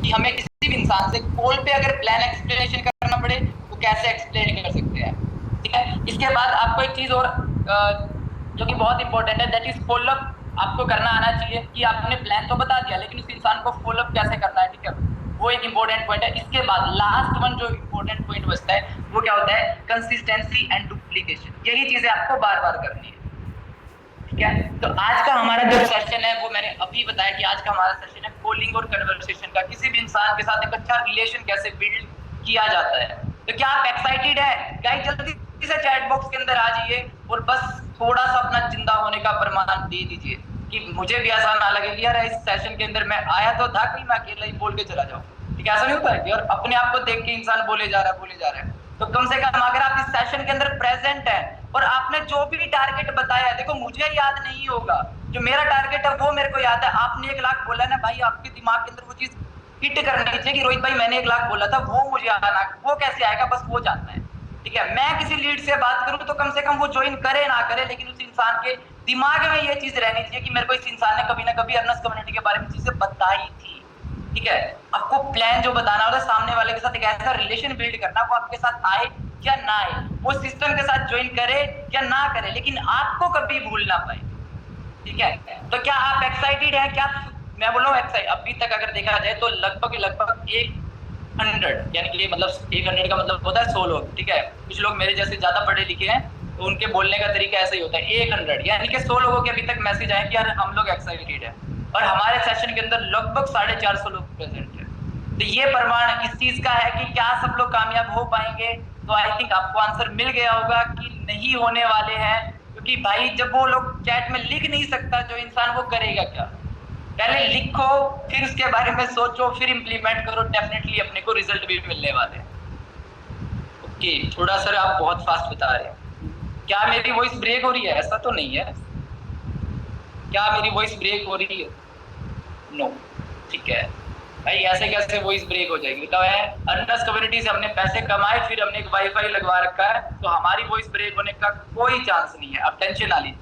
कि हमें किसी भी इंसान से कॉल पे अगर प्लान एक्सप्लेनेशन करना पड़े तो कैसे एक्सप्लेन कर सकते हैं, ठीक है। इसके बाद आपको एक चीज और जो कि बहुत इंपॉर्टेंट है, दैट इज फॉलोअप। आपको करना आना चाहिए कि आपने प्लान तो बता दिया लेकिन उस इंसान को फॉलोअप कैसे करना है, ठीक है, वो एक इंपॉर्टेंट पॉइंट है। इसके बाद लास्ट वन जो इंपॉर्टेंट पॉइंट बचता है वो क्या होता है, कंसिस्टेंसी एंड डुप्लीकेशन। यही चीजें आपको बार बार करनी है, ठीक है। तो आज का हमारा जो सेशन है वो मैंने अभी बताया कि आज का हमारा सेशन है कॉलिंग और कन्वर्सेशन का, किसी भी इंसान के साथ एक अच्छा रिलेशन कैसे बिल्ड किया जाता है। तो क्या आप एक्साइटेड है गाइस? जल्दी से चैट बॉक्स के अंदर आ जाइए और बस थोड़ा सा अपना जिंदा होने का प्रमाण दे दीजिए कि मुझे भी ऐसा ना लगे कि यार इस सेशन के अंदर मैं आया तो था, कहीं मैं अकेला ही बोल के चला जाऊं, ठीक है। ऐसा नहीं होता है कि और अपने आप को देख के इंसान बोले जा रहा है। तो कम से कम अगर आप इस सेशन के अंदर प्रेजेंट है और आपने जो भी टारगेट बताया है, देखो मुझे याद नहीं होगा, जो मेरा टारगेट है वो मेरे को याद है। आपने 1 लाख बोला ना भाई, आपके दिमाग के अंदर वो चीज हिट करनी चाहिए कि रोहित भाई मैंने 1 लाख बोला था, वो मुझे आना, वो कैसे आएगा बस वो जानना है, ठीक है। मैं किसी लीड से बात करूं तो कम से कम वो ज्वाइन करे ना करे, लेकिन उस इंसान के दिमाग में ये चीज रहनी चाहिए कि मेरे को इस इंसान ने कभी ना कभी अर्नस कम्युनिटी के बारे में चीजें बताई थी, ठीक है। आपको प्लान जो बताना होता है, सामने वाले के साथ एक ऐसा रिलेशन बिल्ड करना, वो आपके साथ आए या ना आए, वो सिस्टम के साथ ज्वाइन करे या ना करे, लेकिन आपको कभी भूल ना पाए, ठीक है। तो क्या आप एक्साइटेड हैं? क्या मैं बोल रहा हूँ एक्साइट, अभी तक अगर देखा जाए तो लगभग 100, यानी कि मतलब 100 का मतलब होता है 100 लोग, ठीक है। कुछ लोग मेरे जैसे ज्यादा पढ़े लिखे हैं तो उनके बोलने का तरीका ऐसा ही होता है, 100 यानी कि 100 लोगों के अभी तक मैसेज आए कि यार हम लोग एक्साइटेड है, और हमारे सेशन के अंदर लगभग 450 लोग प्रेजेंट है। तो ये प्रमाण इस चीज का है कि क्या सब लोग कामयाब हो पाएंगे? तो आई थिंक आपको आंसर मिल गया होगा कि नहीं होने वाले हैं, क्योंकि भाई जब वो लोग चैट में लिख नहीं सकता जो इंसान, वो करेगा क्या? पहले लिखो, फिर उसके बारे में सोचो, फिर इंप्लीमेंट करो, डेफिनेटली अपने को रिजल्ट भी मिलने वाले हैं। ओके, थोड़ा सर आप बहुत फास्ट बता रहे हैं, क्या मेरी वॉइस ब्रेक हो रही है? ऐसा तो नहीं है, क्या मेरी वॉइस ब्रेक हो रही है? नो, ठीक है भाई, ऐसे कैसे वॉइस ब्रेक हो जाएगी? तो है अर्नस कम्युनिटी से हमने पैसे कमाए, फिर हमने एक वाईफाई लगवा रखा है, तो हमारी वॉइस ब्रेक होने का कोई चांस नहीं है, अब टेंशन ना लीजिए,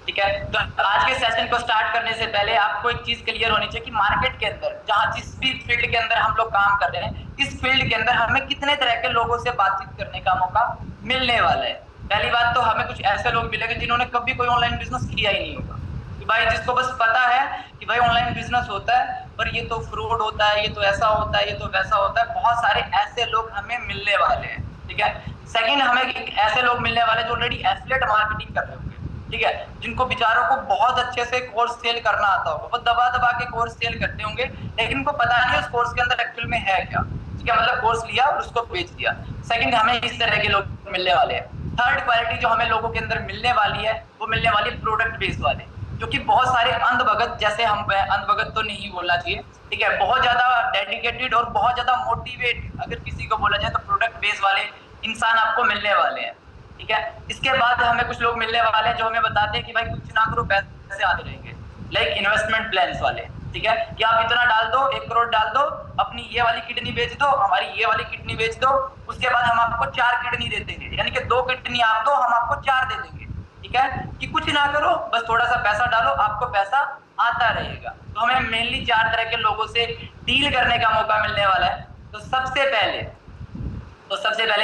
ठीक है। तो आज के सेशन को स्टार्ट करने से पहले आपको एक चीज क्लियर होनी चाहिए कि मार्केट के अंदर, जहां जिस भी फील्ड के अंदर हम लोग काम कर रहे हैं, इस फील्ड के अंदर हमें कितने तरह के लोगों से बातचीत करने का मौका मिलने वाला है। पहली बात तो हमें कुछ ऐसे लोग मिलेंगे जिन्होंने कभी कोई ऑनलाइन बिजनेस किया ही नहीं होगा, कि भाई जिसको बस पता है कि भाई ऑनलाइन बिजनेस होता है पर ये तो फ्रॉड होता है, ये तो ऐसा होता है, ये तो वैसा होता है। बहुत सारे ऐसे लोग हमें मिलने वाले हैं, ठीक है। सेकंड, हमें ऐसे लोग मिलने वाले जो ऑलरेडी एफिलिएट मार्केटिंग कर रहे होंगे, ठीक है, जिनको बेचारों को बहुत अच्छे से कोर्स सेल करना आता होगा, वो दबा दबा के कोर्स सेल करते होंगे, लेकिन उनको पता नहीं उस कोर्स के अंदर एक्चुअल में है क्या, ठीक है, मतलब कोर्स लिया और उसको बेच दिया। सेकंड, हमें इस तरह के लोग मिलने वाले हैं। थर्ड क्वालिटी जो हमें लोगों के अंदर मिलने वाली है, वो मिलने वाली प्रोडक्ट बेस्ड वाले, जो कि बहुत सारे अंधभगत, जैसे हम अंधभगत तो नहीं बोलना चाहिए, ठीक है, बहुत ज्यादा डेडिकेटेड और बहुत ज्यादा मोटिवेट अगर किसी को बोला जाए तो प्रोडक्ट बेस्ड वाले इंसान आपको मिलने वाले हैं, ठीक है। इसके बाद हमें कुछ लोग मिलने वाले हैं जो हमें बताते हैं कि भाई कुछ ना करो पैसे आते रहेंगे, लाइक इन्वेस्टमेंट प्लान्स वाले, ठीक है, कि आप इतना डाल दो, 1 करोड़ डाल दो, अपनी ये वाली किडनी बेच दो, हमारी ये वाली किडनी बेच दो, उसके बाद हम आपको 4 किडनी दे देंगे, यानी कि 2 किडनी आप दो, हम आपको 4 दे देंगे, ठीक है, कि कुछ ना करो, बस थोड़ा सा पैसा डालो, आपको पैसा आता रहेगा। तो हमें मेनली 4 तरह के लोगों से डील करने का मौका मिलने वाला है। तो सबसे पहले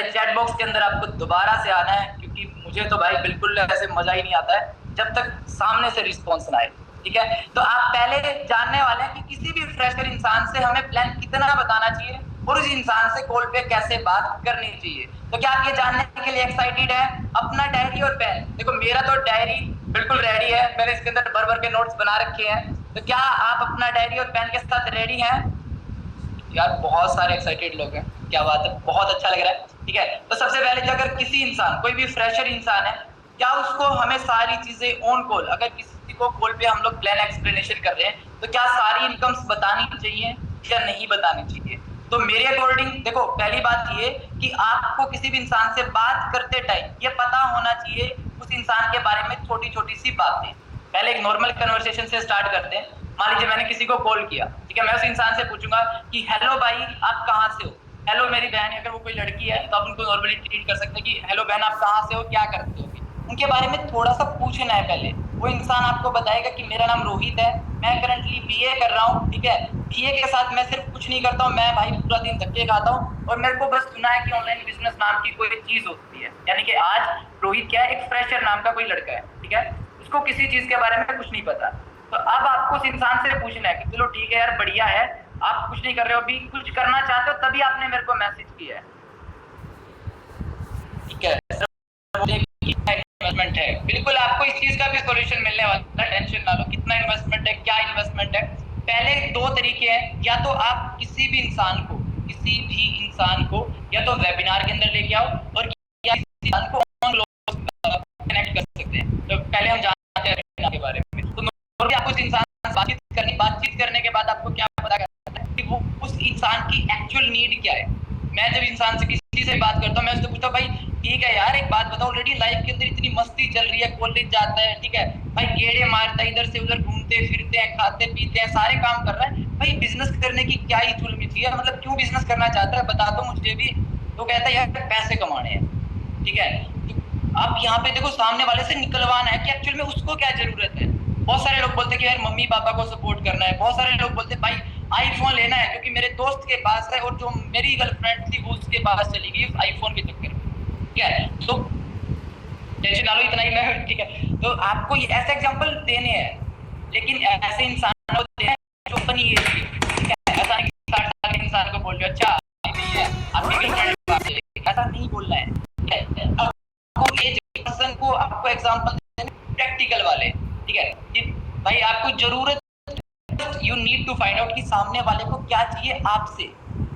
चैट बॉक्स के अंदर आपको दोबारा से आना है, क्योंकि मुझे तो भाई बिल्कुल ऐसे मजा ही नहीं आता है जब तक सामने से रिस्पॉन्स ना आए, ठीक है। तो आप पहले जानने वाले हैं कि किसी भी फ्रेशर इंसान से हमें प्लान कितना बताना चाहिए और उस इंसान से कॉल पे कैसे बात करनी चाहिए। तो क्या आप ये जानने के लिए एक्साइटेड है? अपना डायरी और पेन, देखो मेरा तो डायरी बिल्कुल रेडी है, मैंने इसके अंदर भर के नोट्स बना रखे हैं। तो क्या आप अपना डायरी और पेन के साथ रेडी हैं? यार बहुत सारे एक्साइटेड लोग हैं, क्या बात है, बहुत अच्छा लग रहा है, ठीक है। तो सबसे पहले जो अगर किसी इंसान, कोई भी फ्रेशर इंसान है, क्या उसको हमें सारी चीजें ऑन कॉल, अगर किसी को कॉल पे हम लोग प्लान एक्सप्लेनेशन कर रहे हैं, तो क्या सारी इनकम्स बतानी चाहिए या नहीं बतानी चाहिए? तो मेरे अकॉर्डिंग देखो, पहली बात ये कि आपको किसी भी इंसान से बात करते टाइम ये पता होना चाहिए उस इंसान के बारे में छोटी छोटी सी बातें। पहले एक नॉर्मल कन्वर्सेशन से स्टार्ट करते हैं। मान लीजिए मैंने किसी को कॉल किया, ठीक है, मैं उस इंसान से पूछूंगा कि हेलो भाई आप कहाँ से हो, हेलो मेरी बहन है, अगर वो कोई लड़की है तो आप उनको नॉर्मली ट्रीट कर सकते हैं कि हेलो बहन आप कहाँ से हो, क्या करते हो, उनके बारे में थोड़ा सा पूछना है पहले, वो इंसान आपको बताएगा कि मेरा नाम रोहित है, मैं करंटली बीए कर रहा हूँ, ठीक है। बीए के साथ मैं सिर्फ कुछ नहीं करता हूँ, मैं भाई पूरा दिन धक्के खाता हूँ और मेरे को बस सुना है कि ऑनलाइन बिजनेस नाम की कोई चीज होती है। यानी कि आज रोहित क्या है, एक फ्रेशर नाम का कोई लड़का है, ठीक है, उसको किसी चीज के बारे में कुछ नहीं पता। तो अब आपको उस इंसान से पूछना है कि चलो ठीक है यार, बढ़िया है, आप कुछ नहीं कर रहे हो, अभी कुछ करना चाहते हो, तभी आपने मेरे को मैसेज किया है, ठीक है। इन्वेस्टमेंट है, बिल्कुल आपको इस चीज का भी सॉल्यूशन मिलने वाला है, टेंशन ना लो। कितना इन्वेस्टमेंट है, क्या इन्वेस्टमेंट है। पहले दो तरीके हैं, या तो आप किसी भी इंसान को या तो वेबिनार के अंदर लेके आओ और या किसी इंसान को कनेक्ट कर सकते हैं। तो पहले हम जानते हैं वेबिनार के बारे में। तो नॉर्मली आपको उस इंसान से बातचीत करने के बाद आपको क्या पता करना है कि वो उस इंसान की एक्चुअल नीड क्या है। मैं जब इंसान से किसी से बात करता हूँ, मैं उससे पूछता हूँ भाई ठीक है यार, एक बात बताओ, ऑलरेडी लाइफ के अंदर इतनी मस्ती चल रही है, कॉलेज जाता है, ठीक है भाई, गेड़े मारता है, इधर से उधर घूमते फिरते हैं, खाते पीते हैं, सारे काम कर रहा है भाई, बिजनेस करने की क्या ही चुल मिची है, मतलब क्यों बिजनेस करना चाहता है, बता दो मुझे भी। तो कहता है यार पैसे कमाने हैं, ठीक है। तो आप यहाँ पे देखो, सामने वाले से निकलवाना है कि एक्चुअल में उसको क्या जरूरत है। बहुत सारे लोग बोलते हैं कि यार मम्मी पापा को सपोर्ट करना है, बहुत सारे लोग बोलते हैं भाई आईफोन लेना है क्योंकि मेरे दोस्त के पास है और जो मेरी गर्लफ्रेंड थी वो उसके पास चली गई उस आईफोन के चक्कर में, ठीक है। तो टेंशन ना लो, इतना ही मैं, ठीक है। तो आपको ये ऐसे एग्जांपल देने हैं, लेकिन ऐसे इंसान को देना है जो अपनी एज की, ठीक है। ऐसा नहीं 60 साल के इंसान को बोल रहे हो अच्छा नहीं है आपकी गर्लफ्रेंड, ऐसा नहीं बोलना है, ठीक है। आपको एज पर्सन को आपको एग्जांपल देने प्रैक्टिकल वाले, ठीक है, कि भाई आपको जरूरत, you need to find out कि सामने वाले को क्या चाहिए आपसे।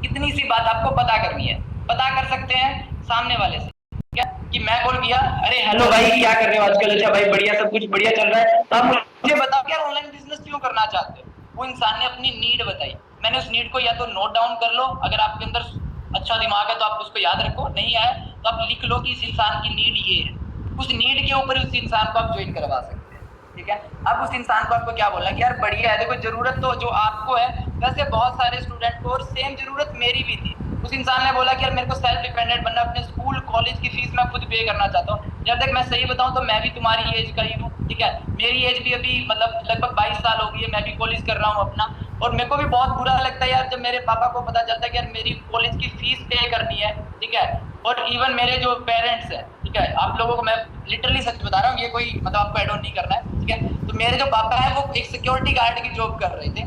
इतनी सी बात आपको पता करनी है, पता कर सकते हैं सामने वाले से क्या कि मैं कॉल किया, अरे हेलो भाई क्या कर रहे हो आजकल, अच्छा भाई बढ़िया, सब कुछ बढ़िया चल रहा है, तो आप मुझे बताओ यार ऑनलाइन बिजनेस क्यों करना चाहते हो। वो इंसान ने अपनी नीड बताई, मैंने उस नीड को या तो नोट डाउन कर लो, अगर आपके अंदर अच्छा दिमाग है तो आप उसको याद रखो, नहीं है तो आप लिख लो कि इस इंसान की नीड ये है, उस नीड के ऊपर उस इंसान को आप ज्वाइन करवा सकते हैं, ठीक है। अब उस इंसान को आपको क्या बोलना कि यार बढ़िया है, देखो जरूरत तो जो आपको है, वैसे बहुत सारे स्टूडेंट को और सेम जरूरत मेरी भी थी। उस इंसान ने बोला कि यार मेरे को सेल्फ डिपेंडेंट बनना, अपने स्कूल कॉलेज की फीस मैं खुद पे करना चाहता हूँ। यार देख मैं सही बताऊं तो मैं भी तुम्हारी एज का ही हूँ, ठीक है, मेरी एज भी अभी मतलब लगभग 22 साल हो गई है, मैं भी कॉलेज कर रहा हूँ अपना, और मेरे को भी बहुत बुरा लगता है यार जब मेरे पापा को पता चलता है कि यार मेरी कॉलेज की फीस पे करनी है, ठीक है। और इवन मेरे जो पेरेंट्स हैं, ठीक है, आप लोगों को मैं लिटरली सच बता रहा हूँ, ये कोई मतलब आपको एड ऑन नहीं करना है, ठीक है। तो मेरे जो पापा है वो एक सिक्योरिटी गार्ड की जॉब कर रहे थे,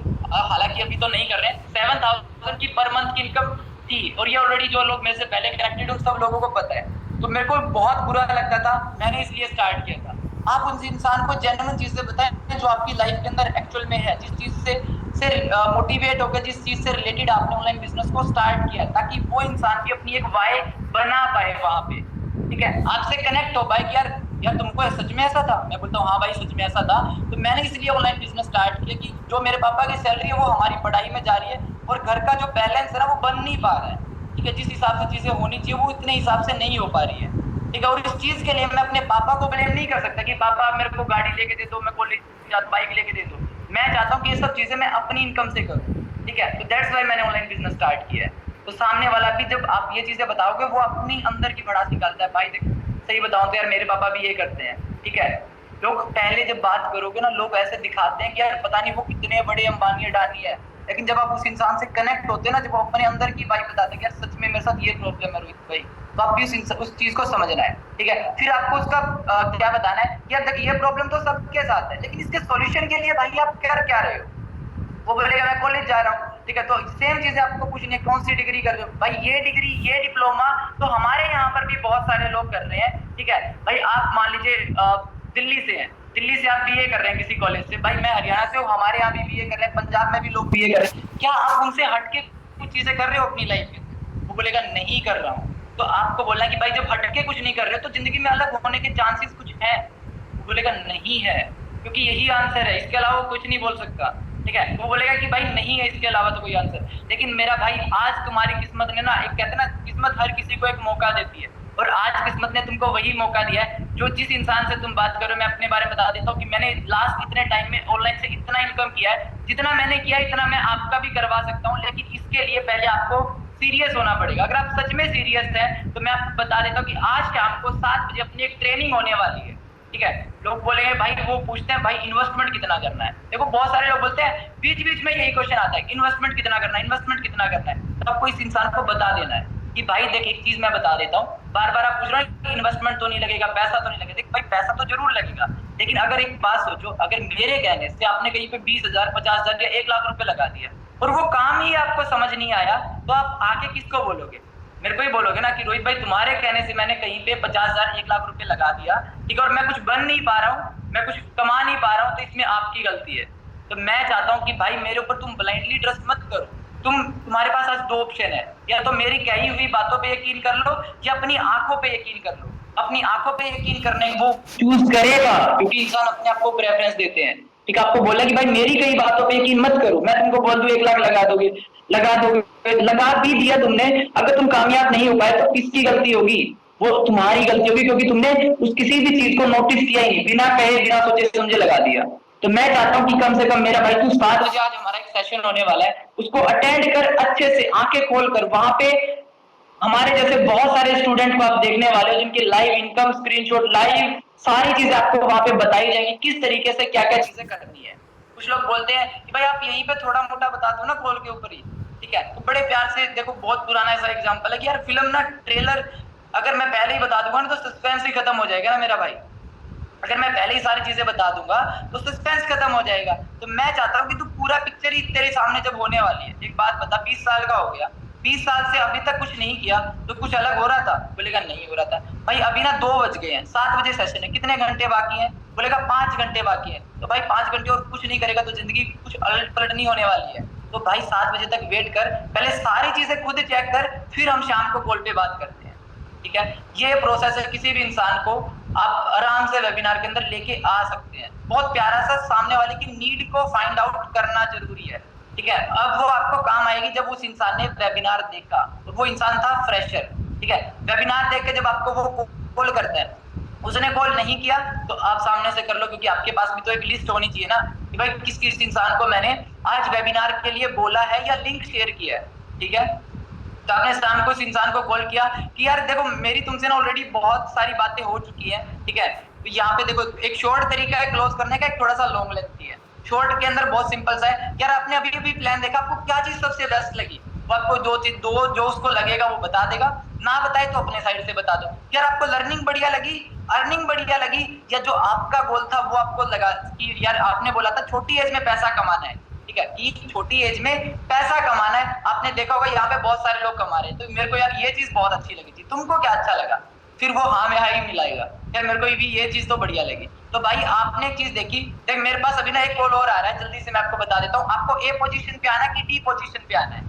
हालांकि अभी तो नहीं कर रहे हैं, 7,000 की पर मंथ की इनकम थी, और ये ऑलरेडी जो लोग मेरे से पहले कनेक्टेड हो सब लोगों को पता है। तो मेरे को बहुत बुरा लगता था, मैंने इसलिए स्टार्ट किया था। आप उस इंसान को जेन्युइन चीजें बताएं जो आपकी लाइफ के अंदर एक्चुअल में है, जिस चीज से मोटिवेट होकर, जिस चीज से रिलेटेड आपने ऑनलाइन बिजनेस को स्टार्ट किया, ताकि वो इंसान भी अपनी एक वाई बना पाए वहां पे, ठीक है, आपसे कनेक्ट हो पाए कि यार यार तुमको सच में ऐसा था, मैं बोलता हूँ हाँ भाई सच में ऐसा था। तो मैंने इसलिए ऑनलाइन बिजनेस स्टार्ट किया कि जो मेरे पापा की सैलरी है वो हमारी पढ़ाई में जा रही है, और घर का जो बैलेंस है ना वो बन नहीं पा रहा है, ठीक है, जिस हिसाब से चीजें होनी चाहिए वो इतने हिसाब से नहीं हो पा रही है, ठीक है। और इस चीज के लिए मैं अपने पापा को ब्लेम नहीं कर सकता कि पापा मेरे को गाड़ी लेके दे दो, मैं कॉलेज बाइक लेके दे दो। मैं चाहता हूँ कि ये सब चीजें मैं अपनी इनकम से करूँ, ठीक है। तो दैट्स वाई मैंने ऑनलाइन बिजनेस स्टार्ट किया है। तो सामने वाला भी जब आप ये चीजें बताओगे वो अपनी अंदर की भड़ास निकालता है, भाई देख सही बताऊं तो यार मेरे पापा भी ये करते हैं, ठीक है। लोग पहले जब बात करोगे ना, लोग ऐसे दिखाते हैं कि यार पता नहीं वो कितने बड़े अंबानी अडानी है, लेकिन जब आप उस इंसान से कनेक्ट होते हैं ना, जब वो अपने अंदर की बात बताते हैं कि यार सच में मेरे साथ ये प्रॉब्लम है रोहित भाई, तो आप भी उस चीज को समझना है, ठीक है। फिर आपको उसका क्या बताना है कि यार देखिए ये प्रॉब्लम तो सबके साथ है, लेकिन इसके सॉल्यूशन के लिए भाई आप कर क्या रहे हो। वो बोलेगा मैं कॉलेज जा रहा हूँ, ठीक है, तो सेम चीज आपको पूछनी है कौन सी डिग्री कर रहे हो, भाई ये डिग्री ये डिप्लोमा तो हमारे यहाँ पर भी बहुत सारे लोग कर रहे हैं, ठीक है। भाई आप मान लीजिए दिल्ली से हैं, दिल्ली से आप बीए कर रहे हैं किसी कॉलेज से, भाई मैं हरियाणा से हूँ, हमारे यहाँ भी बीए कर रहे हैं, पंजाब में भी लोग बीए कर रहे हैं, क्या आप उनसे हटके कुछ चीजें कर रहे हो अपनी लाइफ में। वो बोलेगा नहीं कर रहा हूँ, तो आपको बोलना कि भाई जब हटके कुछ नहीं कर रहे हो तो जिंदगी में अलग होने के चांसेस कुछ है। वो बोलेगा नहीं है, क्योंकि यही आंसर है, इसके अलावा कुछ नहीं बोल सकता, ठीक है। वो बोलेगा कि भाई नहीं है इसके अलावा तो कोई आंसर, लेकिन मेरा भाई आज तुम्हारी किस्मत ने ना, एक कहते ना किस्मत हर किसी को एक मौका देती है, और आज किस्मत ने तुमको वही मौका दिया है जो जिस इंसान से तुम बात करो। मैं अपने बारे में बता देता हूँ कि मैंने लास्ट इतने टाइम में ऑनलाइन से इतना इनकम किया है, जितना मैंने किया इतना मैं आपका भी करवा सकता हूँ, लेकिन इसके लिए पहले आपको सीरियस होना पड़ेगा। अगर आप सच में सीरियस हैं तो मैं आपको बता देता हूँ कि आज शाम को 7 बजे अपनी एक ट्रेनिंग होने वाली है, ठीक है। लोग बोलेंगे भाई, वो पूछते हैं भाई इन्वेस्टमेंट कितना करना है। देखो बहुत सारे लोग बोलते हैं, बीच बीच में यही क्वेश्चन आता है, इन्वेस्टमेंट कितना करना है, इन्वेस्टमेंट कितना करना है। तो आपको इस इंसान को बता देना है कि भाई देख, एक चीज मैं बता देता हूँ, बार बार आप पूछ रहे हो इन्वेस्टमेंट तो नहीं लगेगा, पैसा तो नहीं लगेगा। देख भाई, पैसा तो जरूर लगेगा, लेकिन अगर एक बात सोचो, अगर मेरे कहने से आपने कहीं पे 20,000, 50,000 या 1 लाख रुपए लगा दिया और वो काम ही आपको समझ नहीं आया, तो आप आके किसको बोलोगे? मेरे को ही बोलोगे ना कि रोहित भाई, तुम्हारे कहने से मैंने कहीं पे 50,000, 1 लाख रुपए लगा दिया, ठीक है, और मैं कुछ बन नहीं पा रहा हूँ, मैं कुछ कमा नहीं पा रहा हूँ, तो इसमें आपकी गलती है। तो मैं चाहता हूँ कि भाई मेरे ऊपर तुम ब्लाइंडली ट्रस्ट मत करो। तुम्हारे पास आज 2 ऑप्शन है, या तो मेरी कही हुई बातों पे यकीन कर लो, या अपनी आंखों पे यकीन कर लो। अपनी आंखों पे यकीन करने वो चूज करेगा, क्योंकि इंसान अपने आप को प्रेफरेंस देते हैं। ठीक है, आपको बोला कि भाई मेरी कई बातों पे यकीन मत करो, मैं तुमको बोल दूं 1 लाख लगा दोगे, लगा भी दिया तुमने, अगर तुम कामयाब नहीं हो पाए तो किसकी गलती होगी? वो तुम्हारी गलती होगी, क्योंकि तुमने उस किसी भी चीज को नोटिस किया ही नहीं, बिना कहे बिना सोचे समझे लगा दिया। तो मैं चाहता हूँ कि कम से कम मेरा भाई, तू 7 बजे आज हमारा एक सेशन होने वाला है, उसको अटेंड कर, अच्छे से आंखें खोल कर। वहां पे हमारे जैसे बहुत सारे स्टूडेंट को आप देखने वाले हो, जिनकी लाइव इनकम स्क्रीनशॉट, लाइव सारी चीजें आपको वहां पे बताई जाएंगी, किस तरीके से क्या क्या चीजें करनी है। कुछ लोग बोलते हैं कि भाई आप यहीं पे थोड़ा मोटा बता दो ना खोल के ऊपर ही, ठीक है। तो बड़े प्यार से देखो, बहुत पुराना ऐसा एग्जांपल है कि यार फिल्म ना ट्रेलर अगर मैं पहले ही बता दूंगा ना, तो सस्पेंस ही खत्म हो जाएगा ना मेरा भाई। अगर मैं पहले ही सारी चीजें बता दूंगा तो सस्पेंस खत्म हो जाएगा। तो मैं चाहता हूँ कि तू पूरा पिक्चर ही तेरे सामने जब होने वाली है, एक बात बता, 20 साल का हो गया, 20 साल से अभी तक कुछ नहीं किया, तो कुछ अलग हो रहा था? बोलेगा नहीं हो रहा था। भाई अभी ना 2 बज गए हैं, 7 बजे सेशन है, कितने घंटे बाकी हैं? बोलेगा 5 घंटे बाकी है। तो भाई 5 घंटे और कुछ नहीं करेगा तो जिंदगी कुछ अलट पलट नहीं होने वाली है। तो भाई 7 बजे तक वेट कर, पहले सारी चीजें खुद चेक कर, फिर हम शाम को कॉल पे बात करते हैं, ठीक है। ये प्रोसेस है, किसी भी इंसान को आप आराम से वेबिनार के अंदर लेके आ सकते हैं। बहुत प्यारा सा, सामने वाले की नीड को फाइंड आउट करना जरूरी है, ठीक है। अब वो आपको काम आएगी जब उस इंसान ने वेबिनार देखा, तो वो इंसान था फ्रेशर, ठीक है। वेबिनार देख के जब आपको वो कॉल करता है, उसने कॉल नहीं किया तो आप सामने से कर लो, क्योंकि आपके पास भी तो एक लिस्ट होनी चाहिए ना कि भाई किस किस इंसान को मैंने आज वेबिनार के लिए बोला है या लिंक शेयर किया है, ठीक है। तो आपने शाम को इस इंसान को कॉल किया कि यार देखो, मेरी तुमसे ना ऑलरेडी बहुत सारी बातें हो चुकी हैं, ठीक है। तो यहाँ पे देखो, एक शॉर्ट तरीका है क्लोज करने का, एक थोड़ा सा लॉन्ग लेंथी है। शॉर्ट के अंदर बहुत सिंपल सा है, यार आपने अभी अभी प्लान देखा, आपको क्या चीज सबसे बेस्ट लगी? वो आपको दो जो उसको लगेगा वो बता देगा, ना बताए तो अपने साइड से बता दो। यार आपको लर्निंग बढ़िया लगी, अर्निंग बढ़िया लगी, या जो आपका गोल था वो आपको लगा कि यार आपने बोला था छोटी एज में पैसा कमाना है, ठीक है, कि छोटी एज में पैसा कमाना है। आपने देखा होगा यहाँ पे बहुत सारे लोग कमा रहे हैं, तो मेरे को यार ये चीज बहुत अच्छी लगी थी, तुमको क्या अच्छा लगा? फिर वो हाँ में हाँ ही मिलाएगा, यार मेरे को भी ये चीज तो बढ़िया लगी। तो भाई आपने एक चीज देखी, देख मेरे पास अभी ना एक कॉल और आ रहा है, जल्दी से मैं आपको बता देता हूँ। आपको ए पोजीशन पे आना है कि डी पोजीशन पे आना है?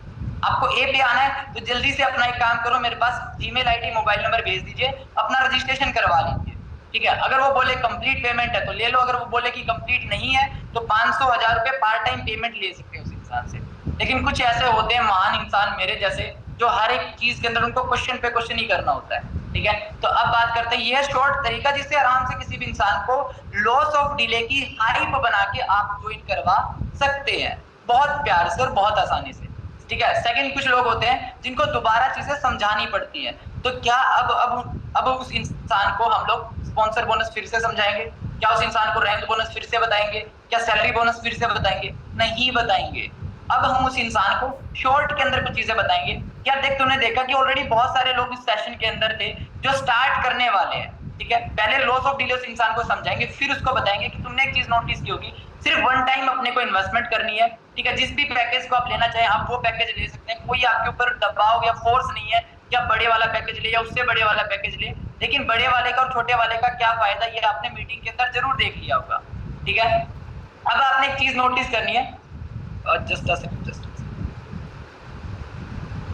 आपको ए पे आना है, तो जल्दी से अपना एक काम करो, मेरे पास जीमेल आईडी, मोबाइल नंबर भेज दीजिए, अपना रजिस्ट्रेशन करवा लीजिए, ठीक है। अगर वो बोले कंप्लीट पेमेंट है तो ले लो, अगर वो बोले कि कंप्लीट नहीं है तो 500, 1000 रुपए पार्ट टाइम पेमेंट ले सकते हैं उस इंसान से। लेकिन कुछ ऐसे होते हैं महान इंसान मेरे जैसे, जो हर एक चीज के अंदर उनको क्वेश्चन पे क्वेश्चन ही करना होता है, ठीक है। तो अब बात करते हैं, यह शॉर्ट तरीका जिससे आराम से किसी भी इंसान को लॉस ऑफ डिले की हाइप बना के आप ज्वाइन करवा सकते हैं, बहुत प्यार से और बहुत आसानी से, ठीक है। सेकंड, कुछ लोग होते हैं जिनको दोबारा चीजें समझानी पड़ती है। तो क्या अब उस इंसान को हम लोग स्पॉन्सर बोनस फिर से समझाएंगे? क्या उस इंसान को रैंक बोनस फिर से बताएंगे? क्या सैलरी बोनस फिर से बताएंगे? नहीं बताएंगे। अब हम उस इंसान को शॉर्ट के अंदर कुछ चीजें बताएंगे। क्या देख, तुमने देखा कि ऑलरेडी बहुत सारे लोग इस सेशन के अंदर थे जो स्टार्ट करने वाले हैं, ठीक है। पहले लॉस ऑफ डिले उस इंसान को समझाएंगे, फिर उसको बताएंगे कि तुमने एक चीज नोटिस की होगी, सिर्फ वन टाइम अपने को इन्वेस्टमेंट करनी है, ठीक है। जिस भी पैकेज को आप लेना चाहें आप वो पैकेज ले सकते हैं, कोई आपके ऊपर दबाव या फोर्स नहीं है कि आप बड़े वाला पैकेज ले या उससे बड़े वाला पैकेज ले। लेकिन बड़े वाले का और छोटे वाले का क्या फायदा, ये आपने मीटिंग के अंदर जरूर देख लिया होगा, ठीक है। अब आपने एक चीज नोटिस करनी है,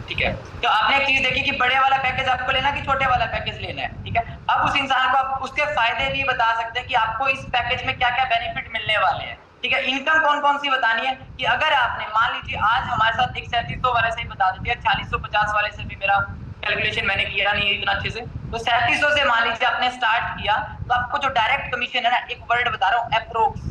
ठीक है। तो आपने एक चीज देखी कि बड़े वाला पैकेज आपको लेना कि छोटे वाला पैकेज लेना है, ठीक है। अब उस इंसान को आप उसके फायदे भी बता सकते हैं कि आपको इस पैकेज में क्या क्या बेनिफिट मिलने वाले हैं, ठीक है। इनकम कौन कौन सी बतानी है कि अगर आपने मान लीजिए आज हमारे साथ एक 3700 वाले से ही बता देते हैं, 4650 वाले से भी मेरा कैलकुलेशन मैंने किया नहीं है इतना अच्छे से, तो 3700 से मान लीजिए आपने स्टार्ट किया, तो आपको जो डायरेक्ट कमीशन है ना, एक वर्ड बता रहा हूँ, अप्रोक्स,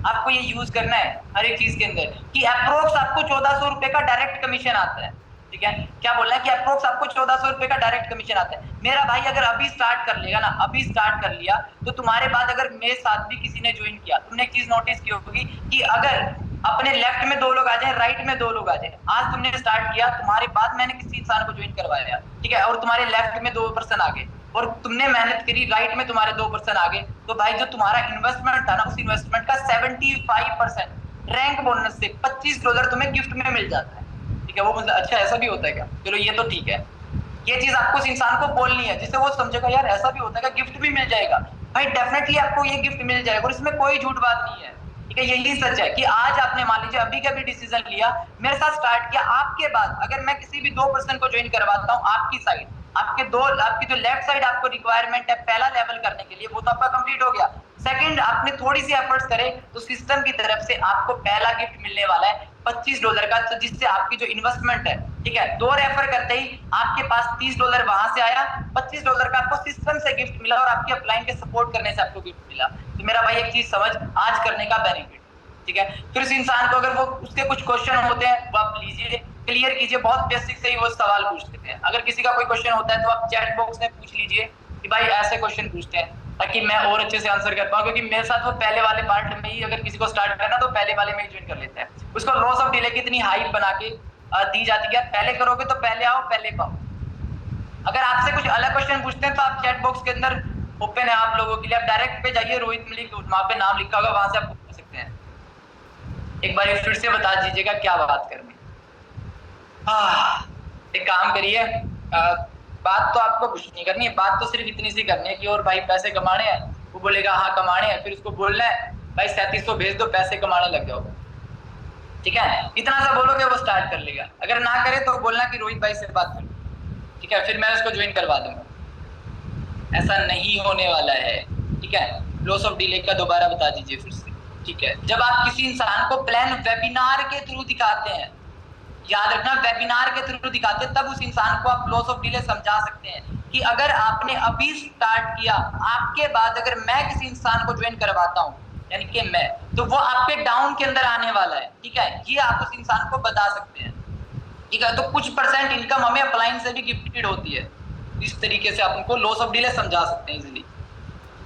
आपको ये यूज करना है हर एक चीज के अंदर कि अप्रोक्स आपको 1400 रुपए का डायरेक्ट कमीशन आता है, ठीक है, क्या बोल रहा है कि अप्रोक्स आपको 1400 रुपए का डायरेक्ट कमीशन आता है। मेरा भाई अगर अभी स्टार्ट कर लेगा ना, अभी स्टार्ट कर लिया, तो तुम्हारे बाद अगर मेरे साथ भी किसी ने ज्वाइन किया, तुमने एक चीज नोटिस की होगी कि अगर अपने लेफ्ट में 2 लोग आ जाए, राइट में 2 लोग आ जाए, आज तुमने स्टार्ट किया, तुम्हारे बाद मैंने किसी इंसान को ज्वाइन करवाया, ठीक है, और तुम्हारे लेफ्ट में 2 पर्सन आ गए और तुमने मेहनत करी, राइट में तुम्हारे 2 पर्सन आ गए, तो भाई जो तुम्हारा इन्वेस्टमेंट था ना, उस इन्वेस्टमेंट का 75% रैंक बोनस से $25 तुम्हें गिफ्ट में मिल जाता है। ठीक है, वो मतलब अच्छा ऐसा भी होता है क्या, चलो ये तो ठीक है। ये चीज आपको उस इंसान को बोलनी है जिससे वो समझेगा यार ऐसा भी होता है, गिफ्ट भी मिल जाएगा। भाई डेफिनेटली आपको ये गिफ्ट मिल जाएगा और इसमें कोई झूठ बात नहीं है। ठीक है, यही सच है कि आज आपने मान लीजिए अभी का भी डिसीजन लिया, मेरे साथ स्टार्ट किया, आपके बाद अगर मैं किसी भी 2 पर्सन को ज्वाइन करवाता हूँ, आपकी साइड, आपकी जो लेफ्ट साइड आपको रिक्वायरमेंट है पहला लेवल करने के लिए, वो तो आपका कंप्लीट हो गया। सेकंड, आपने थोड़ी सी एफर्ट्स करे तो सिस्टम की तरफ से आपको पहला गिफ्ट मिलने वाला है $25 का, तो जिससे आपकी जो इन्वेस्टमेंट है, ठीक है, 2 रेफर करते ही आपके पास $30 वहां से आया, $25 का आपको सिस्टम से गिफ्ट मिला और आपके अपलाइन के सपोर्ट करने से आपको गिफ्ट मिला। तो मेरा भाई एक चीज समझ, आज करने का बेनिफिट, ठीक है। फिर इस इंसान को अगर वो उसके कुछ क्वेश्चन होते हैं वो आप लीजिए, क्लियर कीजिए, बहुत बेसिक से ही वो सवाल पूछते हैं। अगर किसी का कोई क्वेश्चन होता है तो आप चैट बॉक्स में पूछ लीजिए कि भाई ऐसे क्वेश्चन पूछते हैं, ताकि मैं और अच्छे से आंसर कर पाऊँ, क्योंकि मेरे साथ वो पहले वाले पार्ट में ही अगर किसी को स्टार्ट करना तो पहले वाले में ही ज्वाइन कर लेते हैं। उसको लॉस ऑफ डिले की इतनी हाइप बना के दी जाती है, पहले करोगे तो पहले आओ पहले पाओ। अगर आपसे कुछ अलग क्वेश्चन पूछते हैं तो आप चैट बॉक्स के अंदर ओपन है आप लोगों के लिए, आप डायरेक्ट पे जाइए, रोहित मलिक वहां पे नाम लिखा होगा, वहां से आप पूछ सकते हैं। एक बार फिर से बता दीजिएगा क्या बात करनी। एक काम करिए, बात तो आपको कुछ नहीं करनी है, बात तो सिर्फ इतनी सी करनी है कि और भाई पैसे कमाने हैं, वो बोलेगा हाँ कमाने हैं, फिर उसको बोलना है भाई 3700 भेज दो, पैसे कमाने लग जाओ। ठीक है, इतना सा बोलोगे वो स्टार्ट कर लेगा। अगर ना करे तो बोलना कि रोहित भाई से बात कर, ठीक है, फिर मैं उसको ज्वाइन करवा दूंगा। ऐसा नहीं होने वाला है, ठीक है। लॉस ऑफ डिले का दोबारा बता दीजिए फिर से, ठीक है। जब आप किसी इंसान को प्लान वेबिनार के थ्रू दिखाते हैं, याद रखना वेबिनार के थ्रू दिखाते हैं, तब उस इंसान को आप लॉस ऑफ डिले समझा सकते हैं कि अगर आपने अभी स्टार्ट किया, आपके बाद अगर मैं किसी इंसान को ज्वाइन करवाता हूं, यानी कि मैं, तो वो आपके डाउन के अंदर आने वाला है, ठीक है, ये आप उस इंसान को बता सकते हैं, ठीक है। तो कुछ परसेंट इनकम हमें अपलाइन से भी गिफ्टेड होती है, इस तरीके से आप उनको लॉस ऑफ डिले समझा सकते हैं इजीली।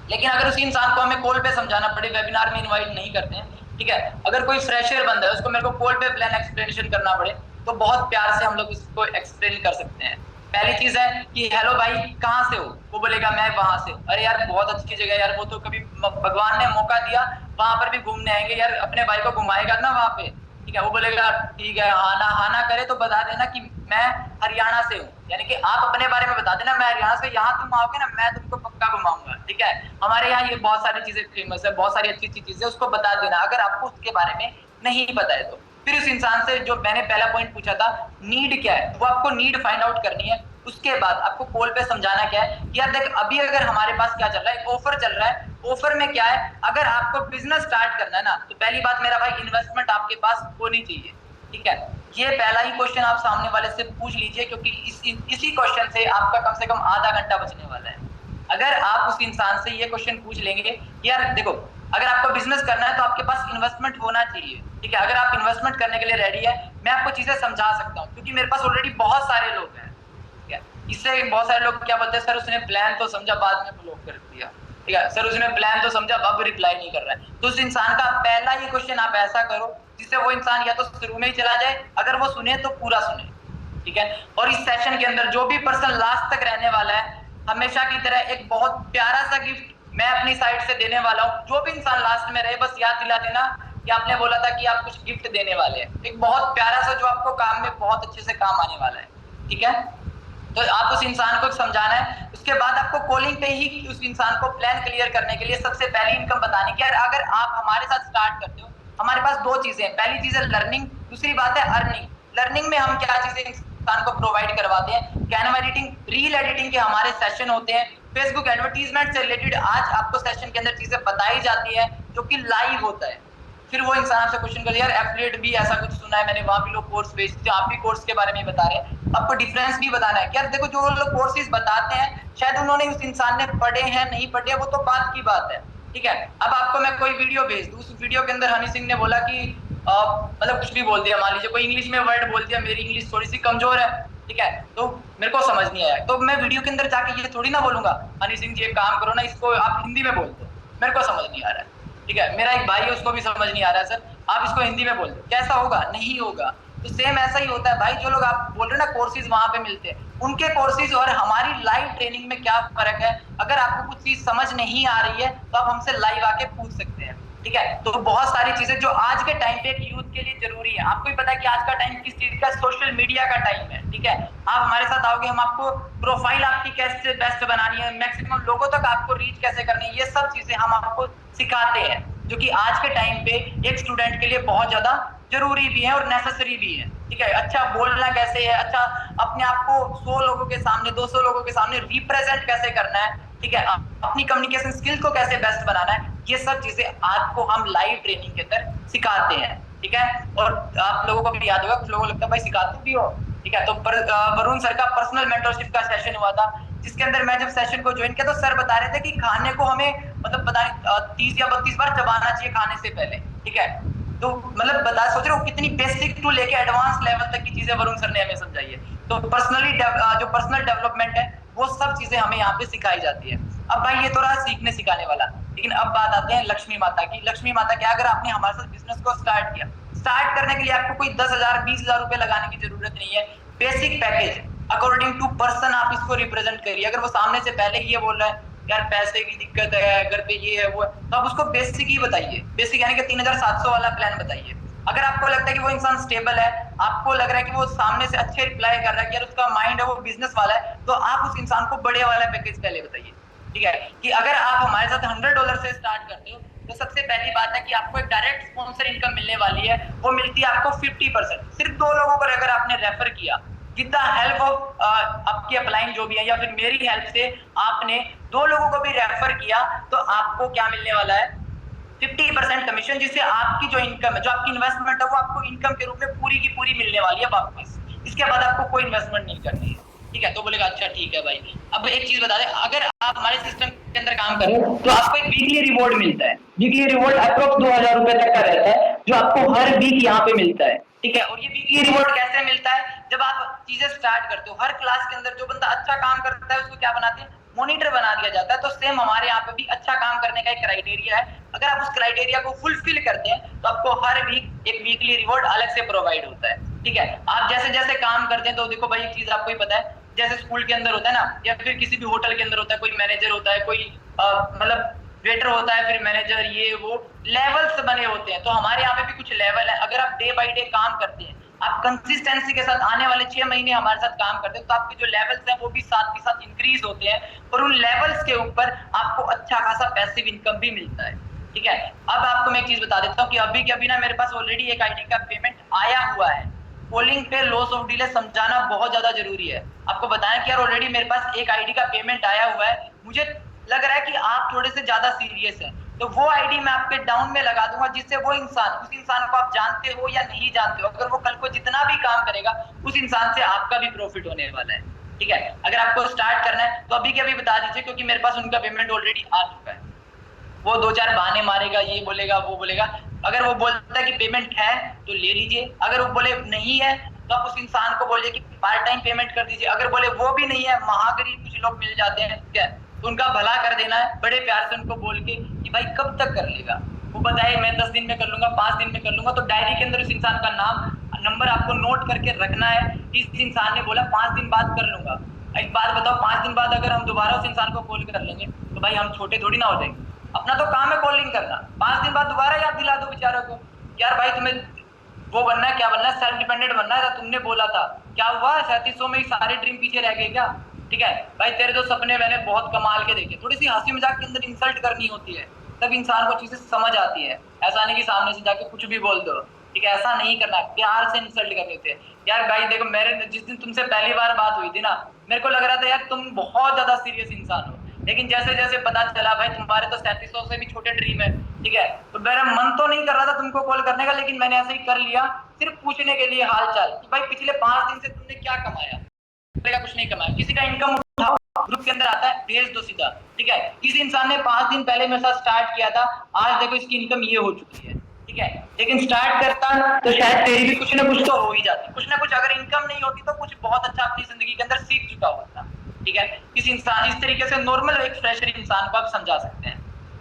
लेकिन अगर उसी इंसान को हमें कॉल पे समझाना पड़े, वेबिनार में इनवाइट नहीं करते हैं, ठीक है। अगर कोई फ्रेशर बंदा है, उसको मेरे को कॉल पे प्लान एक्सप्लेनेशन करना पड़े, तो बहुत प्यार से हम लोग उसको एक्सप्लेन कर सकते हैं। पहली चीज है कि हेलो भाई कहाँ से हो, वो बोलेगा मैं वहां से। अरे यार बहुत अच्छी जगह यार, वो तो कभी भगवान ने मौका दिया वहां पर भी घूमने आएंगे यार, अपने भाई को घुमाएगा ना वहां पे, ठीक है। वो बोलेगा ठीक है, हाँ ना करे तो बता देना कि मैं हरियाणा से हूँ, यानी कि आप अपने बारे में बता देना मैं हरियाणा से, यहाँ तुम आओगे ना मैं तुमको पक्का घुमाऊंगा, ठीक है। हमारे यहाँ ये बहुत सारी चीजें फेमस है, बहुत सारी अच्छी अच्छी चीजें, उसको बता देना अगर आपको उसके बारे में नहीं पता है तो। फिर उस इंसान से, जो मैंने पहला पॉइंट पूछा था, नीड क्या है, वो आपको नीड फाइंड आउट करनी है। उसके बाद आपको कॉल पे समझाना क्या है, यार देख अभी अगर हमारे पास क्या चल रहा है, ऑफर चल रहा है, ऑफर में क्या है, अगर आपको बिजनेस स्टार्ट करना है ना, तो पहली बात मेरा भाई इन्वेस्टमेंट आपके पास होनी चाहिए, ठीक है। ये पहला ही क्वेश्चन आप सामने वाले से पूछ लीजिए, क्योंकि इसी क्वेश्चन से आपका कम से कम आधा घंटा बचने वाला है। अगर आप उस इंसान से ये क्वेश्चन पूछ लेंगे, यार देखो अगर आपको बिजनेस करना है तो आपके पास इन्वेस्टमेंट होना चाहिए, ठीक है। अगर आप इन्वेस्टमेंट करने के लिए रेडी है, मैं आपको चीजें समझा सकता हूँ, क्योंकि मेरे पास ऑलरेडी बहुत सारे लोग हैं, ठीक है। इससे बहुत सारे लोग क्या बोलते हैं, सर उसने प्लान तो समझा बाद में ब्लॉक कर दिया, ठीक है, सर उसने प्लान तो समझा अब रिप्लाई नहीं कर रहा है। तो उस इंसान का पहला ही क्वेश्चन आप ऐसा करो जिससे वो इंसान या तो शुरू में ही चला जाए, अगर वो सुने तो पूरा सुने, ठीक है। और इस सेशन के अंदर जो भी पर्सन लास्ट तक रहने वाला है, हमेशा की तरह एक बहुत प्यारा सा गिफ्ट मैं अपनी साइड से देने वाला हूँ। जो भी इंसान लास्ट में रहे बस याद दिला देना कि आपने बोला था कि आप कुछ गिफ्ट देने वाले हैं, एक बहुत प्यारा सा जो आपको काम में बहुत अच्छे से काम आने वाला है, ठीक है। तो आप उस इंसान को समझाना है। उसके बाद आपको कॉलिंग पे ही उस इंसान को प्लान क्लियर करने के लिए सबसे पहली इनकम बतानी कि यार अगर आप हमारे साथ स्टार्ट करते हो, हमारे पास 2 चीजें हैं, पहली चीज है लर्निंग, दूसरी बात है अर्निंग। लर्निंग में हम क्या चीजें इंसान को प्रोवाइड करवाते हैं, कैनवा एडिटिंग, रील एडिटिंग के हमारे सेशन होते हैं, फेसबुक एडवर्टीजमेंट से रिलेटेड आज आपको सेशन के अंदर चीजें बताई जाती है जो कि लाइव होता है। फिर वो इंसान आपसे क्वेश्चन कर, यार एफिलिएट भी ऐसा कुछ सुना है मैंने, वहां भी लोग कोर्स बेचते हैं, आप भी कोर्स के बारे में बता रहे हैं। आपको डिफरेंस भी बताना है कि यार देखो जो लोग कोर्सेज बताते हैं शायद उन्होंने उस इंसान ने पढ़े हैं नहीं पढ़े, वो तो बात की बात है, ठीक है। अब आपको मैं कोई वीडियो भेज दूं, उस वीडियो के अंदर हनी सिंह ने बोला कि मतलब कुछ भी बोल दिया, मान लीजिए कोई इंग्लिश में वर्ड बोल दिया, मेरी इंग्लिश थोड़ी सी कमजोर है, ठीक है, तो मेरे को समझ नहीं आया, तो मैं वीडियो के अंदर जाके ये थोड़ी ना बोलूंगा हनी सिंह जी एक काम करो ना, इसको आप हिंदी में बोल दो, मेरे को समझ नहीं आ रहा है, ठीक है, मेरा एक भाई है उसको भी समझ नहीं आ रहा है सर, आप इसको हिंदी में बोल दो, कैसा होगा? नहीं होगा। तो सेम ऐसा ही होता है भाई, जो लोग आप बोल रहे हैं ना कोर्सेज वहां पे मिलते हैं, उनके कोर्सेज और हमारी लाइव ट्रेनिंग में क्या फर्क है? अगर आपको कुछ चीज समझ नहीं आ रही है तो आप हमसे लाइव आके पूछ सकते हैं, ठीक है। तो बहुत सारी चीजें जो आज के टाइम पे एक यूथ के लिए जरूरी है, आपको भी पता है कि आज का टाइम किस चीज का, सोशल मीडिया का टाइम है, ठीक है। आप हमारे साथ आओगे, हम आपको प्रोफाइल आपकी कैसे बेस्ट बनानी है, मैक्सिमम लोगों तक आपको रीच कैसे करनी है, ये सब चीजें हम आपको सिखाते हैं, जो कि आज के टाइम पे एक स्टूडेंट के लिए बहुत ज्यादा जरूरी भी है और नेसेसरी भी है, ठीक है। अच्छा बोलना कैसे है, अच्छा अपने आप को 100 लोगों के सामने, 200 लोगों के सामने रिप्रेजेंट कैसे करना है, ठीक है, अपनी कम्युनिकेशन स्किल को कैसे बेस्ट बनाना है, ये सब चीजें आपको हम लाइव ट्रेनिंग के अंदर सिखाते हैं, ठीक है। और आप लोगों को भी याद होगा, कुछ लोगों को लगता है भाई सिखाते भी हो, ठीक है। तो वरुण सर का पर्सनल मेंटरशिप का सेशन हुआ था, जिसके अंदर मैं जब सेशन को ज्वाइन किया तो सर बता रहे थे कि खाने को हमें मतलब पता नहीं 30 या 32 बार चबाना चाहिए खाने से पहले, ठीक है। तो मतलब बता, सोच रहे हो कितनी बेसिक टू लेके एडवांस लेवल तक की चीजें वरुण सर ने हमें समझाई है। तो पर्सनली जो पर्सनल डेवलपमेंट है वो सब चीजें हमें यहाँ पे सिखाई जाती है। अब भाई ये तो रहा सीखने सिखाने वाला, लेकिन अब बात आते हैं लक्ष्मी माता की। लक्ष्मी माता क्या, अगर आपने हमारे साथ बिजनेस को स्टार्ट किया, स्टार्ट करने के लिए आपको कोई 10,000 20,000 रुपए लगाने की जरूरत नहीं है। Basic package according to person आप इसको रिप्रेजेंट करिए। अगर वो सामने से पहले ही ये बोल रहा है यार पैसे की दिक्कत है, घर पे ये है वो है, तो आप उसको बेसिक ही बताइए, बेसिक यानी कि 3,700 वाला प्लान बताइए। अगर आपको लगता है कि वो इंसान स्टेबल है, आपको लग रहा है कि वो सामने से अच्छे रिप्लाई कर रहा है, कि यार उसका माइंड है वो बिजनेस वाला है, तो आप उस इंसान को बड़े वाला पैकेज पहले बताइए, ठीक है। कि अगर आप हमारे साथ $100 से स्टार्ट करते हो, तो सबसे पहली बात है कि आपको एक डायरेक्ट स्पॉन्सर इनकम मिलने वाली है, वो मिलती है आपको 50%। सिर्फ 2 लोगों को अगर आपने रेफर किया विद द हेल्प ऑफ आपकी अपलाइन जो भी है, या फिर मेरी हेल्प से आपने 2 लोगों को भी रेफर किया, तो आपको क्या मिलने वाला है? 50% कमीशन, जिससे आपकी जो इनकम है, जो आपकी इन्वेस्टमेंट है, वो आपको इनकम के रूप में पूरी की पूरी मिलने वाली है वापस। इसके बाद आपको कोई इन्वेस्टमेंट नहीं करनी है, ठीक है। तो बोलेगा अच्छा ठीक है भाई। अब एक चीज बता दें, अगर आप हमारे सिस्टम के अंदर काम करें तो आपको एक वीकली रिवॉर्ड मिलता है। वीकली रिवॉर्ड अप्रोक्स 2,000 रुपए तक का रहता है, जो आपको हर वीक यहाँ पे मिलता है, ठीक है। और ये वीकली रिवॉर्ड कैसे मिलता है? जब आप चीजें स्टार्ट करते हो, हर क्लास के अंदर जो बंदा अच्छा काम करता है उसको क्या बनाते हैं? मॉनिटर बना दिया जाता है। तो सेम हमारे यहाँ पे भी अच्छा काम करने का एक क्राइटेरिया है। अगर आप उस क्राइटेरिया को फुलफिल करते हैं तो आपको हर वीक एक वीकली रिवॉर्ड अलग से प्रोवाइड होता है, ठीक है। आप जैसे जैसे काम करते हैं, तो देखो भाई एक चीज आपको ही पता है, जैसे स्कूल के अंदर होता है ना, या फिर किसी भी होटल के अंदर होता है, कोई मैनेजर होता है, कोई मतलब वेटर होता है, फिर मैनेजर, ये वो लेवल्स बने होते हैं। तो हमारे यहाँ पे भी कुछ लेवल है। अगर आप डे बाई डे काम करते हैं, आप कंसिस्टेंसी के साथ आने वाले 6 महीने हमारे साथ काम करते हैं, तो आपके जो लेवल्स हैं वो भी साथ के साथ इंक्रीज होते हैं, और उन लेवल्स के ऊपर आपको अच्छा खासा पैसिव इनकम भी मिलता है, ठीक है। अब आपको मैं एक चीज बता देता हूँ कि अभी के अभी ना मेरे पास ऑलरेडी एक आईडी का पेमेंट आया हुआ है। कॉलिंग पे लॉस ऑफ डीले समझाना बहुत ज्यादा जरूरी है। आपको बताया कि यार ऑलरेडी मेरे पास एक आईडी का पेमेंट आया हुआ है, मुझे लग रहा है कि आप थोड़े से ज्यादा सीरियस हैं, तो वो आईडी मैं आपके डाउन में लगा दूंगा, जिससे वो इंसान, उस इंसान को आप जानते हो या नहीं जानते हो, अगर वो कल को जितना भी काम करेगा उस इंसान से आपका भी प्रॉफिट होने वाला है, ठीक है। अगर आपको स्टार्ट करना है तो अभी के अभी बता दीजिए, क्योंकि मेरे पास उनका पेमेंट ऑलरेडी आ चुका है। वो 2-4 बहाने मारेगा, ये बोलेगा वो बोलेगा। अगर वो बोलता है कि पेमेंट है तो ले लीजिए, अगर वो बोले नहीं है तो आप उस इंसान को बोलिए कि पार्ट टाइम पेमेंट कर दीजिए। अगर बोले वो भी नहीं है, महागरीब कुछ लोग मिल जाते हैं, ठीक है, तो उनका भला कर देना है, बड़े प्यार से उनको बोल के कि भाई कब तक कर लेगा। वो बताए मैं 10 दिन में कर लूंगा, 5 दिन में कर लूंगा, तो डायरी के अंदर उस इंसान का नाम नंबर आपको नोट करके रखना है। इस इंसान ने बोला 5 दिन बाद कर लूंगा। एक बात बताओ, 5 दिन बाद अगर हम दोबारा उस इंसान को कॉल कर लेंगे तो भाई हम छोटे थोड़ी ना हो जाएंगे। अपना तो काम है कॉलिंग करना। 5 दिन बाद दोबारा याद दिला दो बेचारों को, यार भाई तुम्हें वो बनना है, क्या बनना है, सेल्फ डिपेंडेंट बनना है, तुमने बोला था, क्या हुआ 3700 में ही सारे ड्रीम पीछे रह गए क्या? ठीक है भाई, तेरे तो सपने मैंने बहुत कमाल के देखे। थोड़ी सी हंसी मजाक के अंदर इंसल्ट करनी होती है, तब इंसान को चीजें समझ आती है। ऐसा नहीं कि सामने से जाके कुछ भी बोल दो, ठीक है, ऐसा नहीं करना, प्यार से इंसल्ट करने होते हैं। यार भाई देखो, मेरे जिस दिन तुमसे पहली बार बात हुई थी ना, मेरे को लग रहा था यार तुम बहुत ज्यादा सीरियस इंसान हो, लेकिन जैसे जैसे पता चला भाई तुम्हारे तो 3700 से भी छोटे ड्रीम है, ठीक है, तो मेरा मन तो नहीं कर रहा था तुमको कॉल करने का, लेकिन मैंने ऐसे ही कर लिया सिर्फ पूछने के लिए हाल चाल कि भाई पिछले 5 दिन से तुमने क्या कमाया। कुछ नहीं कमाया, किसी का इनकम उठाओ, ग्रुप के अंदर आता है, भेज दो सीधा, ठीक है। किसी इंसान ने 5 दिन पहले मेरे साथ स्टार्ट किया था, आज देखो इसकी इनकम ये हो चुकी है, ठीक ठीक है। लेकिन स्टार्ट करता तो शायद तेरी भी कुछ ना कुछ तो हो ही जाती, कुछ ना कुछ, अगर इनकम नहीं होती तो कुछ बहुत अच्छा अपनी जिंदगी के अंदर सीख चुका होता, ठीक है। किसी इंसान, इस तरीके से नॉर्मल एक फ्रेशर इंसान को आप समझा सकते हैं।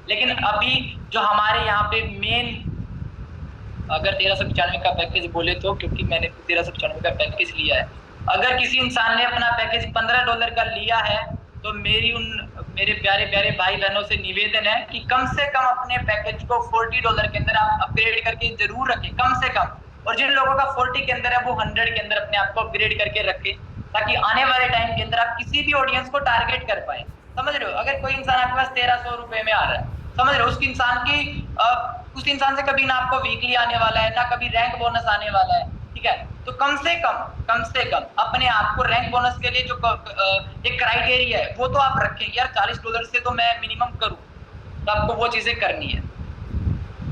लेकिन अभी जो हमारे यहाँ पे मेन, अगर 1395 का पैकेज बोले तो, क्योंकि मैंने 1395 का पैकेज लिया है, अगर किसी इंसान ने अपना पैकेज $15 का लिया है तो मेरे प्यारे प्यारे भाई बहनों से निवेदन है कि कम से कम अपने पैकेज को $40 के अंदर आप अपग्रेड करके जरूर रखें, कम से कम। और जिन लोगों का 40 के अंदर है वो 100 के अंदर अपने आप को अपग्रेड करके रखें, ताकि आने वाले टाइम के अंदर आप किसी भी ऑडियंस को टारगेट कर पाए। समझ रहे हो, अगर कोई इंसान आपके पास 1300 रुपए में आ रहा है, समझ रहे हो, उस इंसान से कभी ना आपको वीकली आने वाला है, ना कभी रैंक बोनस आने वाला है, ठीक है। तो कम से कम अपने आप को रैंक बोनस के लिए जो एक क्राइटेरिया है वो तो आप रखें यार, $40 से तो मैं मिनिमम करूं, तो आपको वो चीजें करनी है।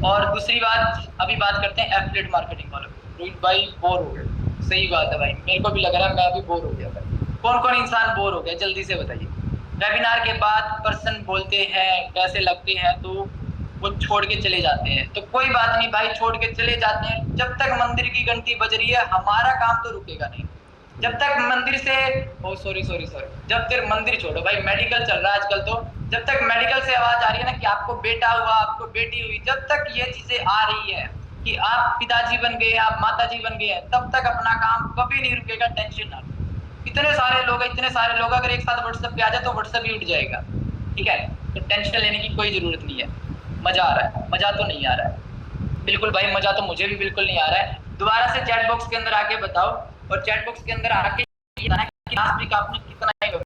और दूसरी बात, अभी बात करते हैं एफिलिएट मार्केटिंग वालों। रोहित भाई बोर हो गए, सही बात है भाई, मेरे को भी लग रहा है मैं भी बोर हो गया भाई। कौन कौन इंसान बोर हो गया, जल्दी से बताइए। वेबिनार के बाद पर्सन बोलते हैं, पैसे लगते हैं, तो वो छोड़ के चले जाते हैं। तो कोई बात नहीं भाई, छोड़ के चले जाते हैं, जब तक मंदिर की घंटी बज रही है हमारा काम तो रुकेगा नहीं। जब तक मंदिर से सॉरी जब तक मंदिर छोड़ो भाई, मेडिकल चल रहा है आजकल, तो जब तक मेडिकल से आवाज आ रही है ना कि आपको बेटा हुआ, आपको बेटी हुई, जब तक ये चीजें आ रही है कि आप पिताजी बन गए, आप माताजी बन गए हैं, तब तक अपना काम कभी नहीं रुकेगा, टेंशन ना लो। इतने सारे लोग अगर एक साथ व्हाट्सएप पे आ जाए तो व्हाट्सएप ही उठ जाएगा, ठीक है। तो टेंशन लेने की कोई जरूरत नहीं है। मजा आ रहा है, मजा तो नहीं आ रहा है, बिल्कुल भाई मजा तो मुझे भी बिल्कुल नहीं आ रहा है। दोबारा से चैट बॉक्स के अंदर आके बताओ, और चैट बॉक्स के अंदर आके ये बताना कि लास्ट वीक आपने कितना किया।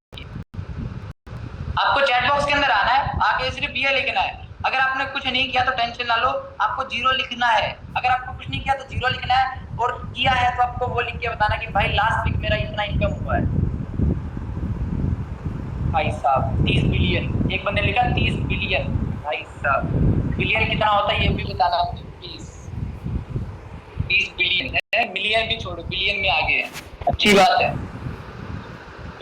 आपको चैट बॉक्स के अंदर आना है, आके सिर्फ ये लिखना है। अगर आपने कुछ नहीं किया तो टेंशन ना लो, आपको 0 लिखना है। अगर आपको कुछ नहीं किया तो 0 लिखना है, और किया है तो आपको वो लिख के बताना कि भाई लास्ट वीक मेरा इतना इनकम हुआ है। भाई साहब 30 बिलियन, एक बंदे लिखा 30 बिलियन। भाई साहब बिलियन कितना होता है ये भी बताना मुझे प्लीज। 30 बिलियन है, मिलियन भी छोड़ो, बिलियन में आगे है, अच्छी बात है।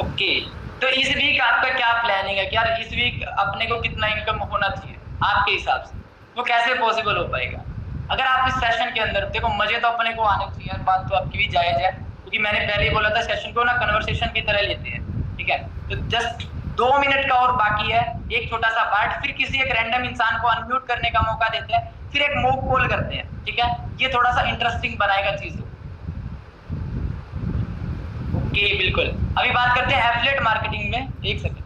ओके, तो इस वीक आपका क्या प्लानिंग है कि यार इस वीक अपने को कितना इनकम होना चाहिए आपके हिसाब से, वो कैसे पॉसिबल हो पाएगा? अगर आप इस सेशन के अंदर देखो, मजे तो अपने को आने चाहिए यार, बात तो आपकी भी जायज है, क्योंकि मैंने पहले ही बोला था सेशन को ना कन्वर्सेशन की तरह लेते हैं, ठीक है। तो जस्ट 2 मिनट का और बाकी है, एक छोटा सा पार्ट, फिर किसी एक रैंडम इंसान को अनम्यूट करने का मौका देते हैं, फिर एक मॉक कॉल करते हैं, ठीक है। ये थोड़ा सा इंटरेस्टिंग बनाएगा चीज। ओके बिल्कुल, अभी बात करते हैं एफिलिएट मार्केटिंग में, एक सेकंड।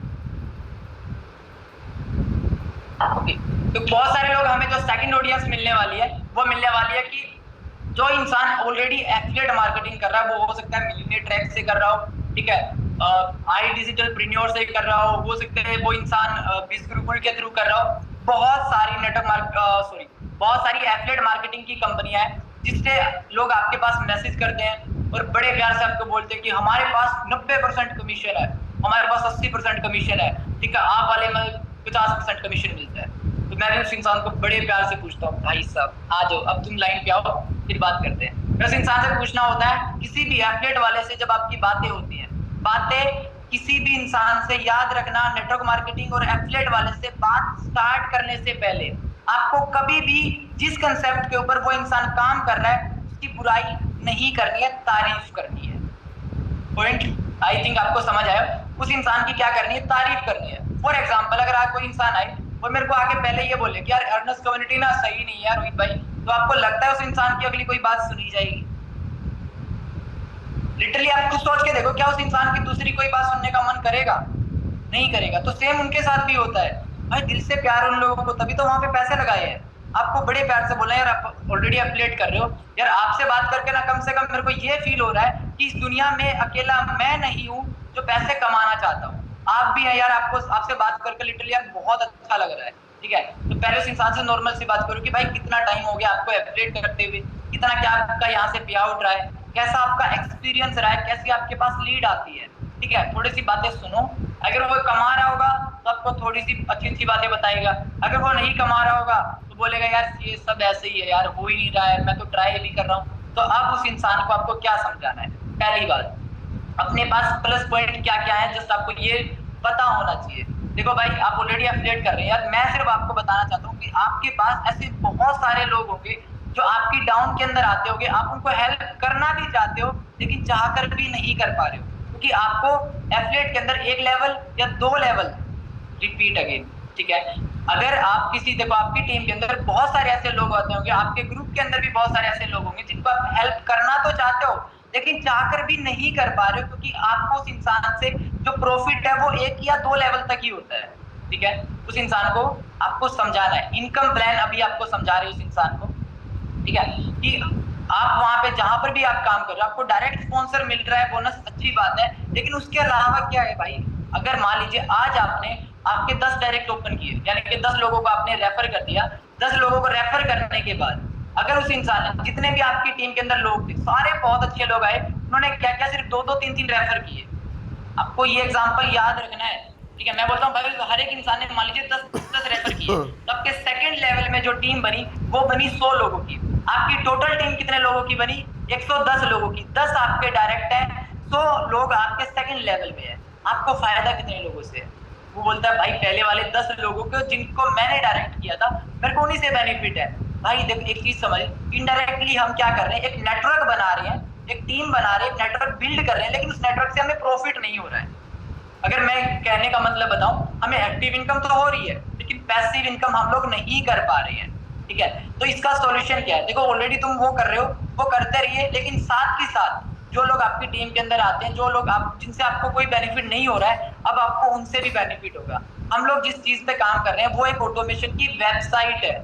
ओके, तो बहुत सारे लोग, हमें जो सेकंड ऑडियंस मिलने वाली है वो मिलने वाली है कि जो इंसान ऑलरेडी एफिलिएट मार्केटिंग कर रहा है, वो हो सकता है मिलियनेयर ट्रैक से कर रहा हो, ठीक है, आई डिजिटल प्रीन्योर से कर रहा हो सकता है वो इंसान बिजगुरुकुल के थ्रू कर रहा हो। बहुत सारी एफिलिएट मार्केटिंग की कंपनियां हैं जिससे लोग आपके पास मैसेज करते हैं और बड़े प्यार से आपको बोलते हैं कि हमारे पास 90% कमीशन है, हमारे पास 80% कमीशन है, ठीक है, आप वाले में 50% कमीशन मिलता है। तो मैं भी उस इंसान को बड़े प्यार से पूछता हूँ, भाई साहब आ जाओ, अब तुम लाइन पे आओ, फिर बात करते हैं। उस इंसान से पूछना होता है, किसी भी एफिलिएट वाले से जब आपकी बातें होती हैं, बातें किसी भी इंसान से, याद रखना, नेटवर्क मार्केटिंग और एफिलिएट वाले से बात स्टार्ट करने से पहले आपको कभी भी जिस कंसेप्ट के ऊपर वो इंसान काम कर रहा है उसकी बुराई नहीं करनी है, तारीफ करनी है। पॉइंट आई थिंक आपको समझ आया। उस इंसान की क्या करनी है, तारीफ करनी है। फॉर एग्जाम्पल, अगर आप कोई इंसान आए और मेरे को आके पहले ये बोले कि यार अर्नस्ट कम्युनिटी ना सही नहीं है रोहित भाई, तो आपको लगता है उस इंसान की अगली कोई बात सुनी जाएगी? लिटरली आप खुद सोच के देखो, क्या उस इंसान की दूसरी कोई बात सुनने का मन करेगा? नहीं करेगा। तो सेम उनके साथ भी होता है भाई, दिल से प्यार उन लोगों को, तभी तो वहां पे पैसे लगाए हैं। आपको बड़े प्यार से बोला यार, आप ऑलरेडी एफिलिएट कर रहे हो यार, आपसे बात करके ना कम से कम मेरे को ये फील हो रहा है कि इस दुनिया में अकेला मैं नहीं हूँ जो पैसे कमाना चाहता हूँ, आप भी हैं यार। आपको आपसे बात करके लिटरली यार बहुत अच्छा लग रहा है, ठीक है। तो पहले उस इंसान से नॉर्मल सी बात करो कि भाई कितना टाइम हो गया आपको एफिलिएट करते हुए, कितना क्या आपका यहाँ से पे आउट रहा है, कैसा आपका एक्सपीरियंस रहा है, कैसी आपके पास लीड आती है, ठीक है। थोड़ी सी बातें सुनो, अगर वो कमा रहा होगा तो आपको थोड़ी सी अच्छी बातें बताएगा, अगर वो नहीं कमा रहा होगा तो बोलेगा यार ये सब ऐसे ही है यार, हो ही नहीं रहा है, मैं तो ट्राई भी कर रहा हूँ। तो अब उस इंसान को आपको क्या समझाना है? पहली बात, अपने पास प्लस पॉइंट क्या क्या है, जस्ट आपको ये पता होना चाहिए। देखो भाई, आप ऑलरेडी एफिलिएट कर रहे हैं यार, मैं सिर्फ आपको बताना चाहता हूँ कि आपके पास ऐसे बहुत सारे लोग होंगे जो आपकी डाउन के अंदर आते होगे, आप उनको हेल्प करना भी चाहते हो लेकिन चाहकर भी नहीं कर पा रहे हो, क्योंकि आपको एफिलिएट के अंदर एक लेवल या 2 लेवल रिपीट अगेन, ठीक है। अगर आप किसी, देखो आपकी टीम के अंदर बहुत सारे ऐसे लोग होते होंगे, आपके ग्रुप के अंदर भी बहुत सारे ऐसे लोग होंगे जिनको आप हेल्प करना तो चाहते हो लेकिन चाहकर भी नहीं कर पा रहे हो, क्योंकि आपको उस इंसान से जो प्रॉफिट है वो 1 या 2 लेवल तक ही होता है, ठीक है। उस इंसान को आपको समझाना है, इनकम प्लान अभी आपको समझा रहे हो उस इंसान को, ठीक है, कि आप वहां पे जहां पर भी आप काम कर रहे हो आपको डायरेक्ट स्पॉन्सर मिल रहा है, बोनस अच्छी बात है, लेकिन उसके अलावा क्या है भाई, अगर मान लीजिए आज आपके 10 डायरेक्ट ओपन किए, यानी कि 10 लोगों को आपने रेफर कर दिया, 10 लोगों को रेफर करने के बाद अगर उस इंसान ने, जितने भी आपकी टीम के अंदर लोग थे सारे बहुत अच्छे लोग आए, उन्होंने क्या क्या सिर्फ 2-2 3-3 रेफर किए, आपको ये एग्जांपल याद रखना है, ठीक है। मैं बोलता हूँ भाई हर एक इंसान ने मान लीजिए 10 रेफर किए, तो आपके सेकंड लेवल में जो टीम बनी वो बनी 100 लोगों की, आपकी टोटल टीम कितने लोगों की बनी, 110 लोगों की, 10 आपके डायरेक्ट है, 100 लोग आपके सेकंड लेवल में है, आपको फायदा कितने लोगों से है, वो बोलता है भाई पहले वाले 10 लोगों को जिनको मैंने डायरेक्ट किया था मेरे को उन्हीं से बेनिफिट है। भाई देखो एक चीज समझ, इनडायरेक्टली हम क्या कर रहे हैं, एक नेटवर्क बना रहे हैं, एक टीम बना रहे हैं, एक नेटवर्क बिल्ड कर रहे हैं, लेकिन उस नेटवर्क से हमें प्रॉफिट नहीं हो रहा है। अगर मैं कहने का मतलब बताऊं, हमें एक्टिव इनकम तो हो रही है लेकिन पैसिव इनकम हम लोग नहीं कर पा रहे हैं, ठीक है। तो इसका सॉल्यूशन क्या है, देखो ऑलरेडी तुम वो कर रहे हो, वो करते रहिए, लेकिन साथ ही साथ जो लोग आपकी टीम के अंदर आते हैं, जो लोग आप जिनसे आपको कोई बेनिफिट नहीं हो रहा है, अब आपको उनसे भी बेनिफिट होगा। हम लोग जिस चीज पे काम कर रहे हैं वो एक ऑटोमेशन की वेबसाइट है।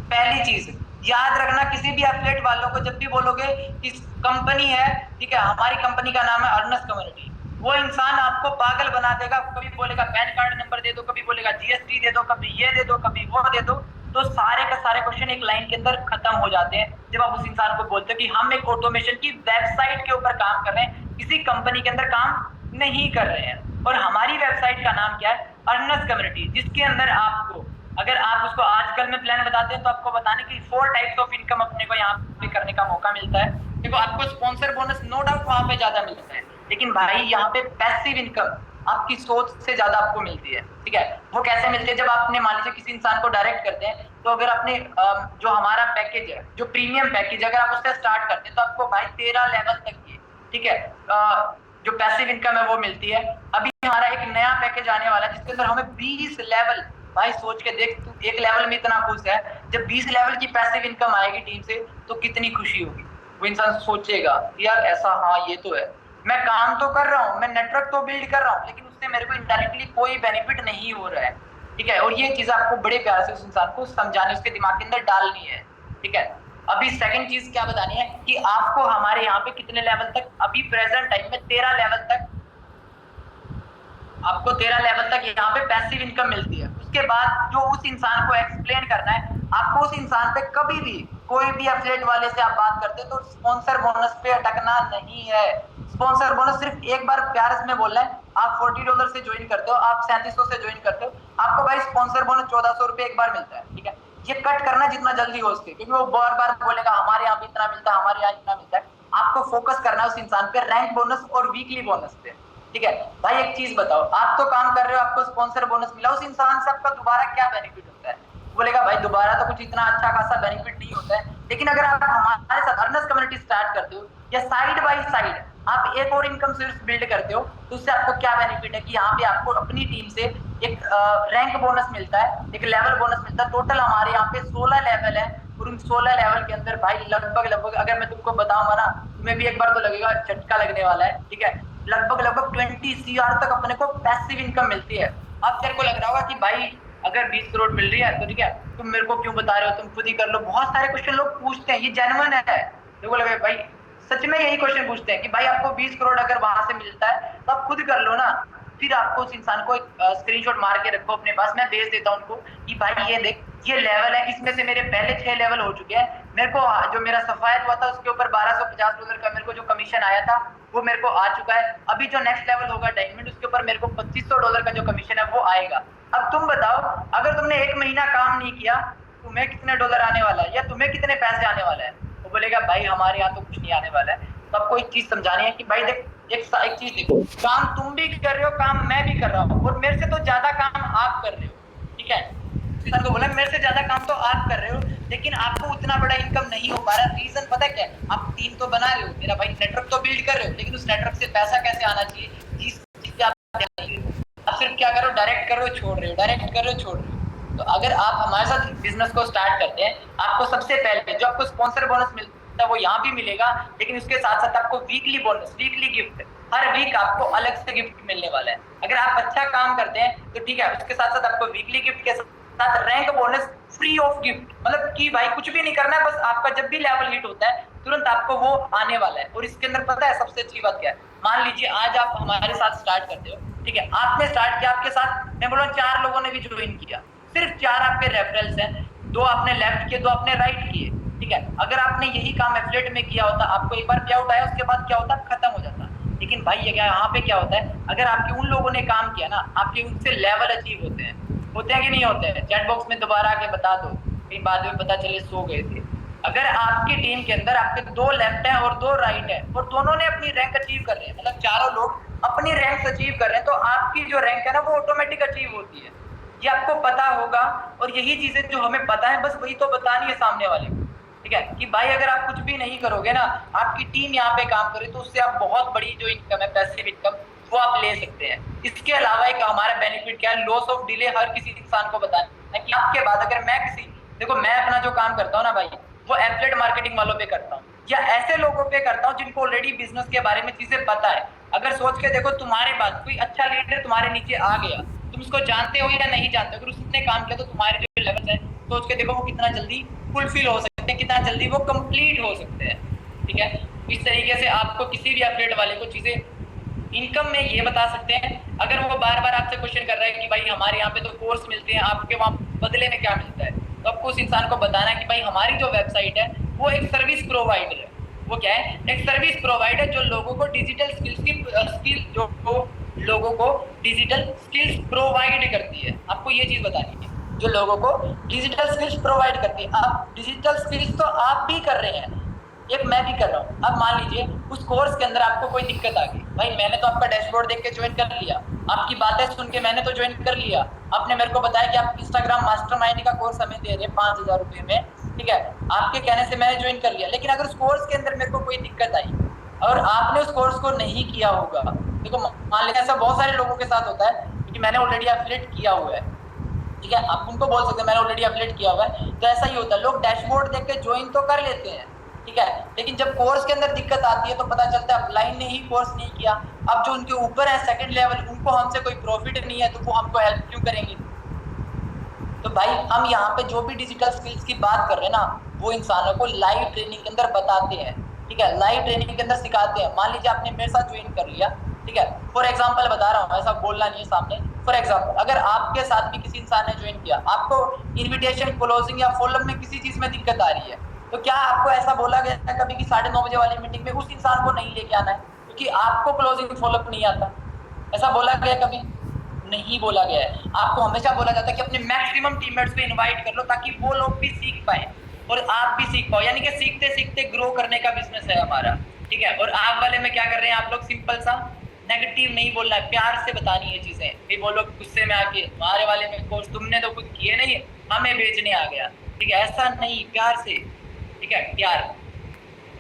पहली चीज याद रखना, किसी भी एफिलिएट वालों को जब भी बोलोगे कि कंपनी है, ठीक है, हमारी कंपनी का नाम है अर्नस कम्युनिटी, वो इंसान आपको पागल बना देगा, कभी बोलेगा पैन कार्ड नंबर दे दो, कभी बोलेगा जीएसटी दे दो, कभी ये दे दो, कभी वो दे दो, तो सारे का सारे क्वेश्चन एक लाइन के अंदर खत्म हो जाते हैं जब आप उस इंसान को बोलते हो कि हम एक ऑटोमेशन की वेबसाइट के ऊपर काम कर रहे हैं, किसी कंपनी के अंदर काम नहीं कर रहे हैं। और हमारी वेबसाइट का नाम क्या है, अर्नस कम्युनिटी, जिसके अंदर आपको, अगर आप उसको आजकल में प्लान बताते हैं तो आपको बताने की 4 टाइप्स ऑफ इनकम अपने को यहाँ पे करने का मौका मिलता है। देखो आपको स्पॉन्सर बोनस नो डाउट वहां पे ज्यादा मिलता है, लेकिन भाई यहाँ पे पैसिव इनकम आपकी सोच से ज्यादा आपको मिलती है, ठीक है। वो कैसे मिलती है, जब आपने मान लीजिए किसी इंसान को डायरेक्ट करते हैं, तो अगर आपने जो हमारा पैकेज है, जो प्रीमियम पैकेज, अगर आप उससे स्टार्ट करते हैं तो आपको भाई 13 लेवल तक की, ठीक है, जो पैसिव इनकम है वो मिलती है। अभी हमारा एक नया पैकेज आने वाला है जिसके अंदर हमें 20 लेवल, भाई सोच के देख, तू एक लेवल में इतना खुश है, जब 20 लेवल की पैसिव इनकम आएगी टीम से तो कितनी खुशी होगी। वो इंसान सोचेगा यार ऐसा, हाँ ये तो है, मैं काम तो कर रहा हूँ, मैं नेटवर्क तो बिल्ड कर रहा हूँ, लेकिन उससे मेरे को इनडायरेक्टली कोई बेनिफिट नहीं हो रहा है, ठीक है। और ये चीज आपको बड़े प्यार से उस इंसान को समझाने, उसके दिमाग के अंदर डालनी है, ठीक है। अभी सेकंड चीज क्या बतानी है कि आपको हमारे यहाँ पे कितने लेवल तक, अभी प्रेजेंट टाइम में 13 लेवल तक, आपको 13 लेवल तक यहाँ पे पैसिव इनकम मिलती है। उसके बाद जो उस इंसान को एक्सप्लेन करना है, आपको उस इंसान पे कभी भी कोई भी एफिलिएट वाले से आप बात करते हो तो स्पॉन्सर बोनस पे अटकना नहीं है। स्पॉन्सर बोनस सिर्फ एक बार प्यार में बोलना है, आप $40 से ज्वाइन करते हो, आप 3700 से ज्वाइन करते हो, आपको भाई स्पॉन्सर बोनस 1400 रुपए एक बार मिलता है, ठीक है। ये कट करना जितना जल्दी हो सके, क्योंकि वो बार बार बोलेगा हमारे यहाँ पे इतना मिलता है, हमारे यहाँ इतना मिलता है। आपको फोकस करना है उस इंसान पे रैंक बोनस और वीकली बोनस पे, ठीक है। भाई एक चीज बताओ, आप तो काम कर रहे हो, आपको स्पॉन्सर बोनस मिला, उस इंसान से आपका दोबारा क्या बेनिफिट होता है, बोलेगा भाई दोबारा तो कुछ इतना अच्छा खासा बेनिफिट नहीं होता है। लेकिन अगर आप हमारे साथ अर्नस कम्युनिटी स्टार्ट करते हो या साइड बाय साइड आप एक और इनकम सोर्स बिल्ड करते हो, तो उससे आपको क्या बेनिफिट है कि यहाँ पे आपको अपनी टीम से एक रैंक बोनस मिलता है, एक लेवल बोनस मिलता है। टोटल हमारे यहाँ पे 16 लेवल है, और उन 16 लेवल के अंदर भाई लगभग अगर मैं तुमको बताऊंगा ना, तुम्हें भी एक बार तो लगेगा झटका लगने वाला है, ठीक है। लगभग 20 CR तक अपने को पैसिव इनकम मिलती है। अब तेरे को लग रहा होगा कि भाई अगर 20 करोड़ मिल रही है तो ठीक है, तुम मेरे को क्यों बता रहे हो, तुम खुद ही कर लो। बहुत सारे क्वेश्चन लोग पूछते हैं, ये जेन्युइन है, देखो लगे भाई सच में यही क्वेश्चन पूछते हैं कि भाई आपको 20 करोड़ अगर वहां से मिलता है तो आप खुद कर लो ना। फिर आपको उस इंसान को एक स्क्रीनशॉट मार के रखो अपने पास, मैं भेज देता हूं उनको कि भाई ये देख ये लेवल है, इसमें से मेरे पहले 6 लेवल हो चुके हैं, मेरे को जो मेरा सफायत हुआ था उसके ऊपर $1250 का मेरे को जो कमीशन आया था वो मेरे को आ चुका है। अभी जो नेक्स्ट लेवल होगा डायमंड, उसके ऊपर मेरे को $2500 का जो कमीशन है वो आएगा। अब तुम बताओ अगर तुमने 1 महीना काम नहीं किया तुम्हें कितने डॉलर आने वाला है, या तुम्हें कितने पैसे आने वाला है। वो बोलेगा भाई हमारे यहाँ तो कुछ नहीं आने वाला है। तो आपको एक चीज समझानी है कि भाई देख एक चीज देखो, काम तुम भी कर रहे हो, काम मैं भी कर रहा हूँ, और मेरे से तो ज्यादा काम आप कर रहे हो, ठीक है। इंसान को बोला मेरे से ज्यादा काम तो आप कर रहे हो, लेकिन आपको उतना बड़ा इनकम नहीं हो पा रहा। रीजन पता है क्या है? आप टीम तो बना रहे हो, मेरा भाई नेटवर्क तो बिल्ड कर रहे हो, लेकिन उस नेटवर्क से पैसा कैसे आना चाहिए, जिस चीज पे आप ध्यान नहीं दे रहे हो। आप सिर्फ क्या कर रहे हो, डायरेक्ट कर रहे हो छोड़ रहे हो, डायरेक्ट कर रहे हो छोड़ रहे हो। तो अगर आप हमारे साथ बिजनेस को स्टार्ट करते हैं, आपको सबसे पहले जो आपको स्पॉन्सर बोनस मिलता है वो यहाँ भी मिलेगा, लेकिन उसके साथ साथ आपको वीकली बोनस, वीकली गिफ्ट, हर वीक आपको अलग से गिफ्ट मिलने वाला है। अगर आप अच्छा काम करते हैं तो ठीक है, उसके साथ साथ आपको वीकली गिफ्ट के साथ rank bonus free of gift, मतलब कि भाई कुछ भी नहीं करना है, बस आपका जब भी लेवल हिट होता है तुरंत आपको वो आने वाला है। और इसके अंदर पता है सबसे अच्छी बात क्या है? मान लीजिए आज आप हमारे साथ स्टार्ट करते हो, ठीक है, आपने स्टार्ट किया, आपके साथ मैं बोल रहा हूँ 4 लोगों ने भी ज्वाइन किया, सिर्फ 4 आपके रेफरेंस हैं, 2 आपने लेफ्ट किए, 2 आपने राइट किए, ठीक है। अगर आपने यही काम एफिलिएट में किया होता, आपको एक बार पे आउट आया, उसके बाद क्या होता, खत्म हो जाता। लेकिन भाई ये क्या, यहाँ पे क्या होता है, अगर आपके उन लोगों ने काम किया ना, आपके उनसे लेवल अचीव होते हैं कि नहीं होते हैं? चैट बॉक्स में दोबारा आके बता दो, कहीं बाद में पता चले सो गए थे। अगर आपकी टीम के अंदर आपके 2 लेफ्ट हैं और 2 राइट है, और दोनों ने अपनी रैंक अचीव कर रहे हैं, मतलब चारों लोग अपनी रैंक अचीव कर रहे हैं, तो आपकी जो रैंक है ना वो ऑटोमेटिक अचीव होती है। ये आपको पता होगा, और यही चीजें जो हमें पता है, बस वही तो बतानी है सामने वाले को, ठीक है, कि भाई अगर आप कुछ भी नहीं करोगे ना, आपकी टीम यहाँ पे काम करे, तो उससे आप बहुत बड़ी जो इनकम है, पैसिव इनकम, वो आप ले सकते हैं। इसके अलावा एक हमारा बेनिफिट क्या है, लॉस ऑफ डिले हर किसी इंसान को बताना है कि आपके बाद अगर मैं देखो मैं अपना जो काम करता हूँ ना भाई, वो एफिलिएट मार्केटिंग वालों पे करता हूँ, या ऐसे लोगों पे करता हूँ जिनको ऑलरेडी बिजनेस के बारे में चीजें पता है। अगर सोच के देखो, तुम्हारे पास कोई अच्छा लीडर तुम्हारे नीचे आ गया, तुम उसको जानते हो या नहीं जानते, अगर उसने काम किया तो तुम्हारे जो लेवल है, सोच के देखो वो कितना जल्दी फुलफिल हो सकते हैं, कितना जल्दी वो कंप्लीट हो सकते हैं, ठीक है। इस तरीके से आपको किसी भी एफिलिएट वाले को चीजें इनकम में ये बता सकते हैं। अगर वो बार बार आपसे क्वेश्चन कर रहा है कि भाई हमारे यहाँ पे तो कोर्स मिलते हैं, आपके वहाँ बदले में क्या मिलता है, तो आपको उस इंसान को बताना है कि भाई हमारी जो वेबसाइट है वो एक सर्विस प्रोवाइडर है। वो क्या है? एक सर्विस प्रोवाइडर जो लोगों को डिजिटल लोगों को डिजिटल स्किल्स प्रोवाइड करती है। आपको ये चीज बतानी है, जो लोगों को डिजिटल स्किल्स प्रोवाइड करती है। अब डिजिटल स्किल्स तो आप भी कर रहे हैं, एक मैं भी कर रहा हूँ। अब मान लीजिए उस कोर्स के अंदर आपको कोई दिक्कत आ गई, भाई मैंने तो आपका डैशबोर्ड देख के ज्वाइन कर लिया, आपकी बातें सुन के मैंने तो ज्वाइन कर लिया, आपने मेरे को बताया कि आप इंस्टाग्राम मास्टरमाइंड का कोर्स हमें दे रहे हैं 5000 रुपये में, ठीक है, आपके कहने से मैंने ज्वाइन कर लिया। लेकिन अगर उस कोर्स के अंदर मेरे को कोई दिक्कत आई और आपने उस कोर्स को नहीं किया होगा, देखो मान लीजिए ऐसा बहुत सारे लोगों के साथ होता है कि मैंने ऑलरेडी एफिलिएट किया हुआ है, ठीक है, आप उनको बोल सकते हैं मैंने ऑलरेडी एफिलिएट किया हुआ है, तो ऐसा ही होता है, लोग डैशबोर्ड देख के ज्वाइन तो कर लेते हैं, ठीक है, लेकिन जब कोर्स के अंदर दिक्कत आती है तो पता चलता है अपलाइन ने ही कोर्स नहीं किया। अब जो उनके ऊपर है सेकंड लेवल, उनको हमसे कोई प्रॉफिट नहीं है, तो वो हमको हेल्प क्यों करेंगे? तो भाई हम यहाँ पे जो भी डिजिटल स्किल्स की बात कर रहे हैं ना, वो इंसानों को लाइव ट्रेनिंग के अंदर बताते हैं, ठीक है, लाइव ट्रेनिंग के अंदर सिखाते हैं। मान लीजिए आपने मेरे साथ ज्वाइन कर लिया, ठीक है, फॉर एग्जाम्पल बता रहा हूँ, ऐसा बोलना नहीं है सामने। फॉर एग्जाम्पल अगर आपके साथ भी किसी इंसान ने ज्वाइन किया, आपको इन्विटेशन, क्लोजिंग या फॉलोअप में किसी चीज में दिक्कत आ रही है, तो क्या आपको ऐसा बोला गया है कभी कि 9:30 बजे वाली मीटिंग में उस इंसान को नहीं लेके आना है क्योंकि आपको क्लोजिंग फॉलोअप नहीं आता? ऐसा बोला गया कभी? नहीं बोला गया है। आपको हमेशा बोला जाता है कि अपने मैक्सिमम टीममेट्स को इनवाइट कर लो ताकि वो लोग भी सीख पाए और आप भी सीख पाओ, यानी कि सीखते सीखते ग्रो करने का बिजनेस है हमारा, ठीक है। और आप वाले में क्या कर रहे हैं आप लोग? सिंपल सा नेगेटिव नहीं बोलना है, प्यार से बतानी है चीजें। फिर वो लोग गुस्से में आके हमारे वाले में कोर्स तुमने तो कुछ किए नहीं, हमें बेचने आ गया, ठीक है, ऐसा नहीं, प्यार से, ठीक है, प्यार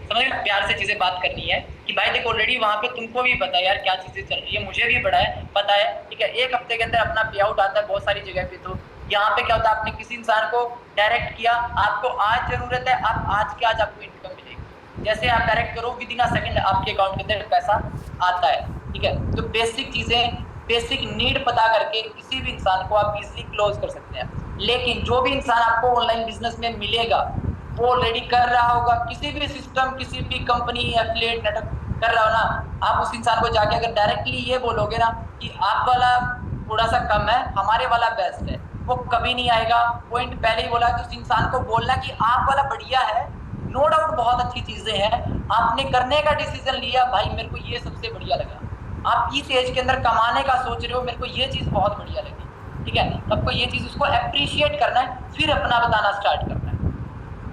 समझ में, प्यार से चीजें बात करनी है कि भाई देखो ऑलरेडी वहाँ पे तुमको भी पता है यार क्या चीजें चल रही है, मुझे भी पता है, ठीक है। एक हफ्ते के अंदर अपना पे आउट आता है बहुत सारी जगह पे, तो यहाँ पे क्या होता है, आपने किसी इंसान को डायरेक्ट किया, आपको आज जरूरत है, आप आज के आज आपको इनकम मिलेगी, जैसे आप डायरेक्ट करो विदिन अ सेकंड आपके अकाउंट के अंदर पैसा आता है, ठीक है। तो बेसिक चीजें, बेसिक नीड पता करके किसी भी इंसान को आप इजिली क्लोज कर सकते हैं। लेकिन जो भी इंसान आपको ऑनलाइन बिजनेस में मिलेगा वो ऑलरेडी कर रहा होगा, किसी भी सिस्टम, किसी भी कंपनी, एफिलिएट नेटवर्क कर रहा हो ना, आप उस इंसान को जाके अगर डायरेक्टली ये बोलोगे ना कि आप वाला थोड़ा सा कम है, हमारे वाला बेस्ट है, वो कभी नहीं आएगा। पॉइंट पहले ही बोला कि उस इंसान को बोलना कि आप वाला बढ़िया है, नो डाउट बहुत अच्छी चीजें हैं, आपने करने का डिसीजन लिया, भाई मेरे को ये सबसे बढ़िया लगा, आप इस एज के अंदर कमाने का सोच रहे हो, मेरे को ये चीज बहुत बढ़िया लगी, ठीक है। आपको ये चीज उसको अप्रिशिएट करना है, फिर अपना बताना स्टार्ट करना है,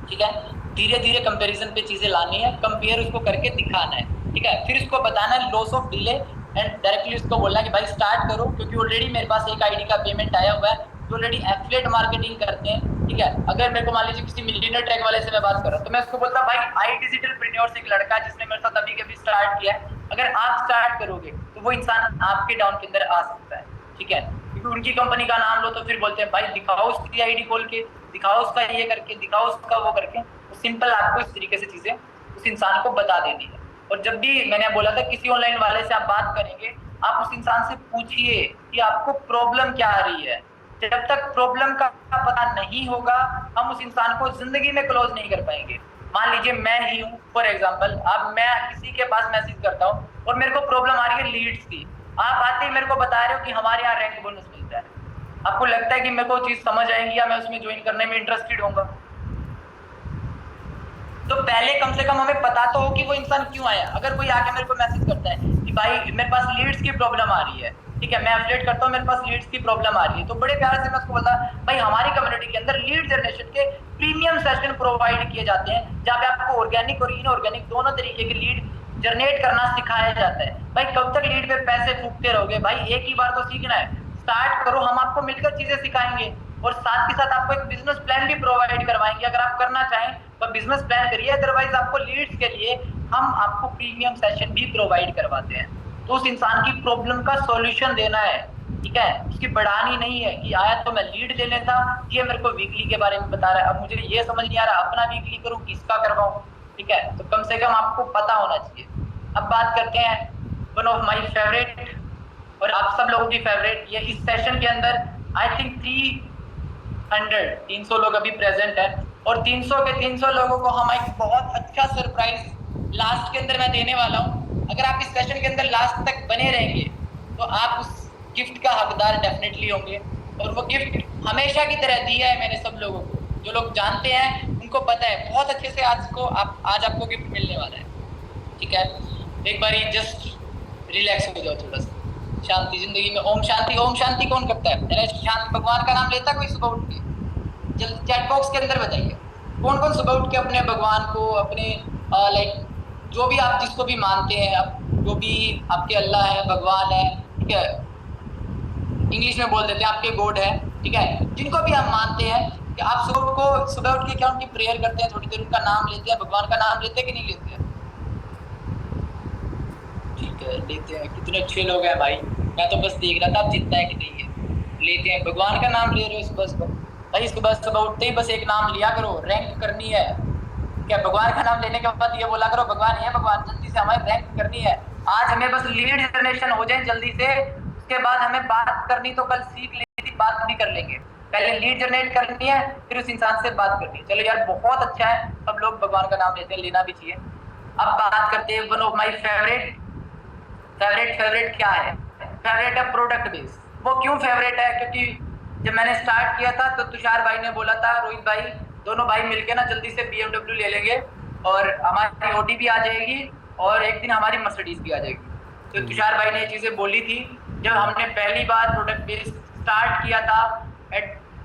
ठीक है। धीरे धीरे कंपैरिजन पे चीजें लानी है, कंपेयर उसको करके दिखाना है, ठीक है। फिर उसको बताना है loss of delay and directly उसको बोलना है कि भाई स्टार्ट करो, क्योंकि ऑलरेडी मेरे पास एक आईडी का पेमेंट आया हुआ है, जो ऑलरेडी एफिलिएट मार्केटिंग करते हैं, ठीक है। अगर मेरे को मान लीजिए किसी मिलियनर ट्रैक वाले से मैं बात कर रहा हूँ, तो मैं उसको बोलता भाई आई डिजिटलप्रेन्योर से एक लड़का जिसने मेरे साथ अभी कभी स्टार्ट किया है, अगर आप स्टार्ट करोगे तो वो इंसान आपके डाउन के अंदर आ सकता है, ठीक है। क्योंकि उनकी कंपनी का नाम लो तो फिर बोलते हैं भाई दिखाओ उसकी आईडी खोल के, दिखाओ उसका ये करके, दिखाओ उसका वो करके। तो सिंपल आपको इस तरीके से चीजें उस इंसान को बता देनी है। और जब भी मैंने बोला था किसी ऑनलाइन वाले से आप बात करेंगे, आप उस इंसान से पूछिए कि आपको प्रॉब्लम क्या आ रही है। जब तक प्रॉब्लम का पता नहीं होगा, हम उस इंसान को जिंदगी में क्लोज नहीं कर पाएंगे। मान लीजिए मैं ही हूँ फॉर एग्जांपल, अब मैं किसी के पास मैसेज करता हूँ और मेरे को प्रॉब्लम आ रही है लीड्स की, आप आते ही मेरे को बता रहे हो कि हमारे यहाँ रैंक बोनस मिलता है, आपको लगता है कि मेरे को चीज समझ आएंगी या मैं उसमें ज्वाइन करने में इंटरेस्टेड होऊंगा? तो पहले कम से कम हमें पता तो हो कि वो इंसान क्यों आया। अगर कोई आके मेरे को मैसेज करता है कि भाई मेरे पास लीड्स की प्रॉब्लम आ रही है, ठीक है, मैं एफिलिएट करता हूँ, मेरे पास लीड्स की प्रॉब्लम आ रही है, तो बड़े प्यार से मैं उसको बोलता भाई हमारी कम्युनिटी के अंदर लीड जनरेशन के प्रीमियम सेशन प्रोवाइड किए जाते हैं, जहाँ पे आपको ऑर्गेनिक और इनऑर्गेनिक दोनों तरीके के लीड जनरेट करना सिखाया जाता है। भाई कब तक लीड पे पैसे फूकते रहोगे? भाई एक ही बार तो सीखना है, स्टार्ट करो, हम आपको मिलकर चीजें सिखाएंगे और साथ के साथ आपको एक बिजनेस प्लान भी प्रोवाइड करवाएंगे। अगर आप करना चाहें तो बिजनेस प्लान करिए, अदरवाइज आपको लीड्स के लिए हम आपको प्रीमियम सेशन भी प्रोवाइड करवाते हैं। तो उस इंसान की प्रॉब्लम का सॉल्यूशन देना है, ठीक है, उसकी बढ़ानी नहीं है कि आया तो मैं लीड ले लेता, ये मेरे को वीकली के बारे में बता रहा है, अब मुझे ये समझ नहीं आ रहा अपना वीकली करूं किसका करवाऊं, ठीक है। तो कम से कम आपको पता होना चाहिए। अब बात करते हैं वन ऑफ माई फेवरेट और आप सब लोगों की फेवरेट, ये इस सेशन के अंदर आई थिंक 300 लोग अभी प्रेजेंट है और 300 के 300 लोगों को हम एक बहुत अच्छा सरप्राइज लास्ट के अंदर मैं देने वाला हूँ। अगर आप इस सेशन के अंदर लास्ट तक बने रहेंगे तो आप उस गिफ्ट का हकदार डेफिनेटली होंगे। और वो गिफ्ट हमेशा की तरह दिया है मैंने सब लोगों को, जो लोग जानते हैं उनको पता है बहुत अच्छे से आज आपको गिफ्ट मिलने वाला है, ठीक है। एक बार जस्ट रिलैक्स हो जाओ थोड़ा सा, शांति जिंदगी में। ओम शांति, ओम शांति कौन करता है? शांति भगवान का नाम लेता कोई सुबह उठ के? जल्दी चैट बॉक्स के अंदर बताइए कौन कौन सुबह उठ के अपने भगवान को, अपने लाइक जो भी आप जिसको भी मानते हैं, आप जो भी आपके अल्लाह है, भगवान है, ठीक है, इंग्लिश में बोल देते हैं आपके गॉड है, ठीक है, जिनको भी आप मानते हैं, कि आप सुबह उठ के क्या उनकी प्रेयर करते हैं, थोड़ी देर उनका नाम लेते हैं, भगवान का नाम लेते हैं कि नहीं लेते हैं? ठीक है, लेते हैं। कितने अच्छे लोग हैं भाई, मैं तो बस देख रहा था आप जितना है कि नहीं है। लेते हैं, भगवान का नाम ले रहे हो सुबह भाई, सुबह उठते ही बस एक नाम लिया करो, रैंक करनी है, क्या भगवान का नाम लेने के बाद ये बोला करो भगवान है, भगवान जल्दी से हमें रैंक करनी है। आज हमें बस लीड जनरेशन हो जाए जल्दी से, उसके बाद हमें बात करनी तो कल सीख लेती, बात भी कर लेंगे, पहले लीड जनरेट करनी है फिर उस इंसान से बात करनी है। चलो यार बहुत अच्छा है, सब लोग भगवान का नाम लेते हैं, लेना भी चाहिए। अब बात करते हैं वन ऑफ माई फेवरेट क्या है? फेवरेट है प्रोडक्ट बेस। वो क्यों फेवरेट है? क्योंकि जब मैंने स्टार्ट किया था तो तुषार भाई ने बोला था रोहित भाई दोनों भाई मिलके ना जल्दी से BMW ले लेंगे और हमारी OD भी आ जाएगी और एक दिन हमारी मर्सिडीज भी आ जाएगी। तो तुषार भाई ने ये चीजें बोली थी जब हमने पहली बार प्रोडक्ट बेस स्टार्ट किया था,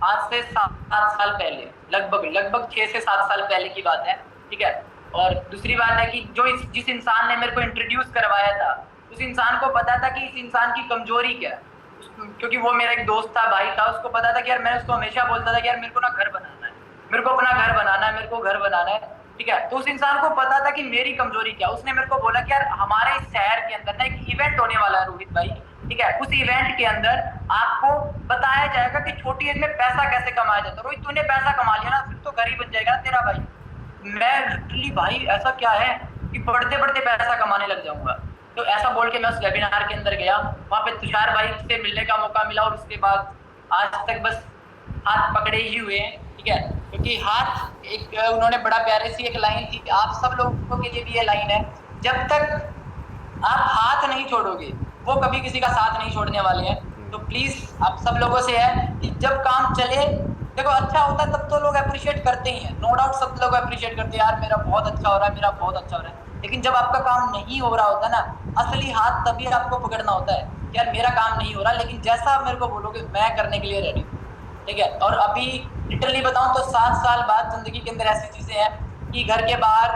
आज से 7 साल पहले, लगभग 6 से 7 साल पहले की बात है, ठीक है। और दूसरी बात है कि जिस इंसान ने मेरे को इंट्रोड्यूस करवाया था, उस इंसान को पता था कि इस इंसान की कमजोरी क्या है, क्योंकि वो मेरा एक दोस्त था, भाई था, उसको पता था कि यार मैं उसको हमेशा बोलता था कि यार मेरे को ना घर बनाना है, मेरे को अपना घर बनाना है, मेरे को घर बनाना है, ठीक है। तो उस इंसान को पता था कि मेरी कमजोरी क्या। उसने मेरे को बोला कि यार हमारे इस शहर के अंदर ना एक इवेंट होने वाला है रोहित भाई, ठीक है, उस इवेंट के अंदर आपको बताया जाएगा कि छोटी एज में पैसा कैसे कमाया जाता है। रोहित तूने पैसा कमा लिया ना, फिर तो घर ही बन जाएगा ना तेरा भाई। मैं लिटरली भाई ऐसा क्या है कि बढ़ते बढ़ते पैसा कमाने लग जाऊंगा। तो ऐसा बोल के मैं उस वेबिनार के अंदर गया, वहाँ पे तुषार भाई से मिलने का मौका मिला और उसके बाद आज तक बस हाथ पकड़े ही हुए हैं, ठीक है। क्योंकि हाथ एक उन्होंने बड़ा प्यारे सी एक लाइन थी, आप सब लोगों के लिए भी ये लाइन है, जब तक आप हाथ नहीं छोड़ोगे वो कभी किसी का साथ नहीं छोड़ने वाले हैं। तो प्लीज आप सब लोगों से है कि जब काम चले, देखो अच्छा होता है तब तो लोग अप्रिशिएट करते ही हैं, नो डाउट सब लोग अप्रिशिएट करते हैं, यार मेरा बहुत अच्छा हो रहा है, मेरा बहुत अच्छा हो रहा है। लेकिन जब आपका काम नहीं हो रहा होता ना, असली हाथ तभी आपको पकड़ना होता है, यार मेरा काम नहीं हो रहा, लेकिन जैसा आप मेरे को बोलोगे मैं करने के लिए रेडी हूँ, ठीक है। और अभी लिटरली बताऊं तो 7 साल बाद जिंदगी के अंदर ऐसी चीजें हैं कि घर के बाहर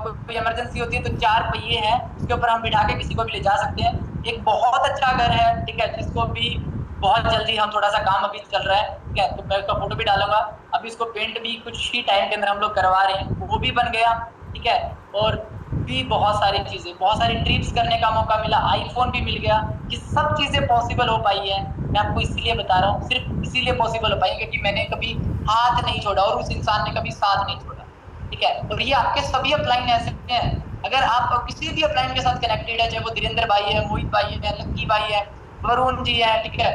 कोई इमरजेंसी होती है तो 4 पहिए हैं, उसके ऊपर हम बिठा के किसी को भी ले जा सकते हैं। एक बहुत अच्छा घर है, ठीक है, जिसको भी बहुत जल्दी हम थोड़ा सा काम अभी चल रहा है, ठीक है, तो मैं उसका फोटो भी डालूंगा। अभी इसको पेंट भी कुछ ही टाइम के अंदर हम लोग करवा रहे हैं, वो भी बन गया, ठीक है। और भी बहुत सारी चीजें, बहुत सारी ट्रिप्स करने का मौका मिला, आईफोन भी मिल गया। ये सब चीजें पॉसिबल हो पाई है, मैं आपको इसीलिए बता रहा हूँ, सिर्फ इसीलिए पॉसिबल हो पाई क्योंकि मैंने कभी हाथ नहीं छोड़ा और उस इंसान ने कभी साथ नहीं छोड़ा, ठीक है। और ये आपके सभी अपलाइन ऐसे हैं, अगर आप किसी भी अपलाइन के साथ कनेक्टेड है, चाहे वो धीरेन्द्र भाई है, मोहित भाई है, लक्की भाई है, वरुण जी है, ठीक है,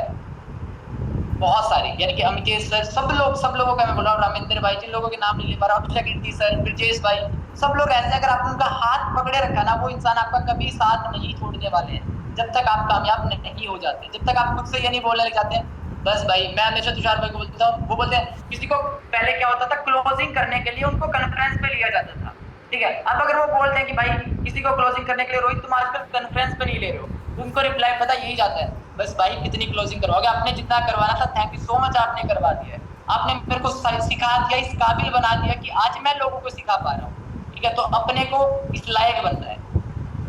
बहुत सारी, यानी कि अमितेश सर, सब लोगों का मैं बोल रहा हूँ, रामेंद्र भाई, जिन लोगों के नाम नहीं ले पा रहा हूँ, कीर्ति सर, ब्रजेश भाई, सब लोग ऐसे, अगर आप उनका हाथ पकड़े रखा ना, वो इंसान आपका कभी साथ नहीं छोड़ने वाले हैं जब तक आप कामयाब नहीं हो जाते, जब तक आप खुद से ये नहीं बोलने लग जाते हैं बस भाई। मैं हमेशा तुषार भाई को बोलता हूँ, वो बोलते हैं किसी को पहले क्या होता था, क्लोजिंग करने के लिए उनको कॉन्फ्रेंस पे लिया जाता था, ठीक है। अब अगर वो बोलते हैं कि भाई किसी को क्लोजिंग करने के लिए रोहित तुम आजकल कॉन्फ्रेंस पे नहीं ले रहे हो, उनको रिप्लाई पता यही जाता है, बस भाई कितनी क्लोजिंग करवाओगे, आपने जितना करवाना था थैंक यू सो मच आपने करवा दिया है, आपने मेरे को सिखा दिया, इस काबिल बना दिया कि आज मैं लोगों को सिखा पा रहा हूँ, ठीक है। तो अपने को इस लायक बनना है,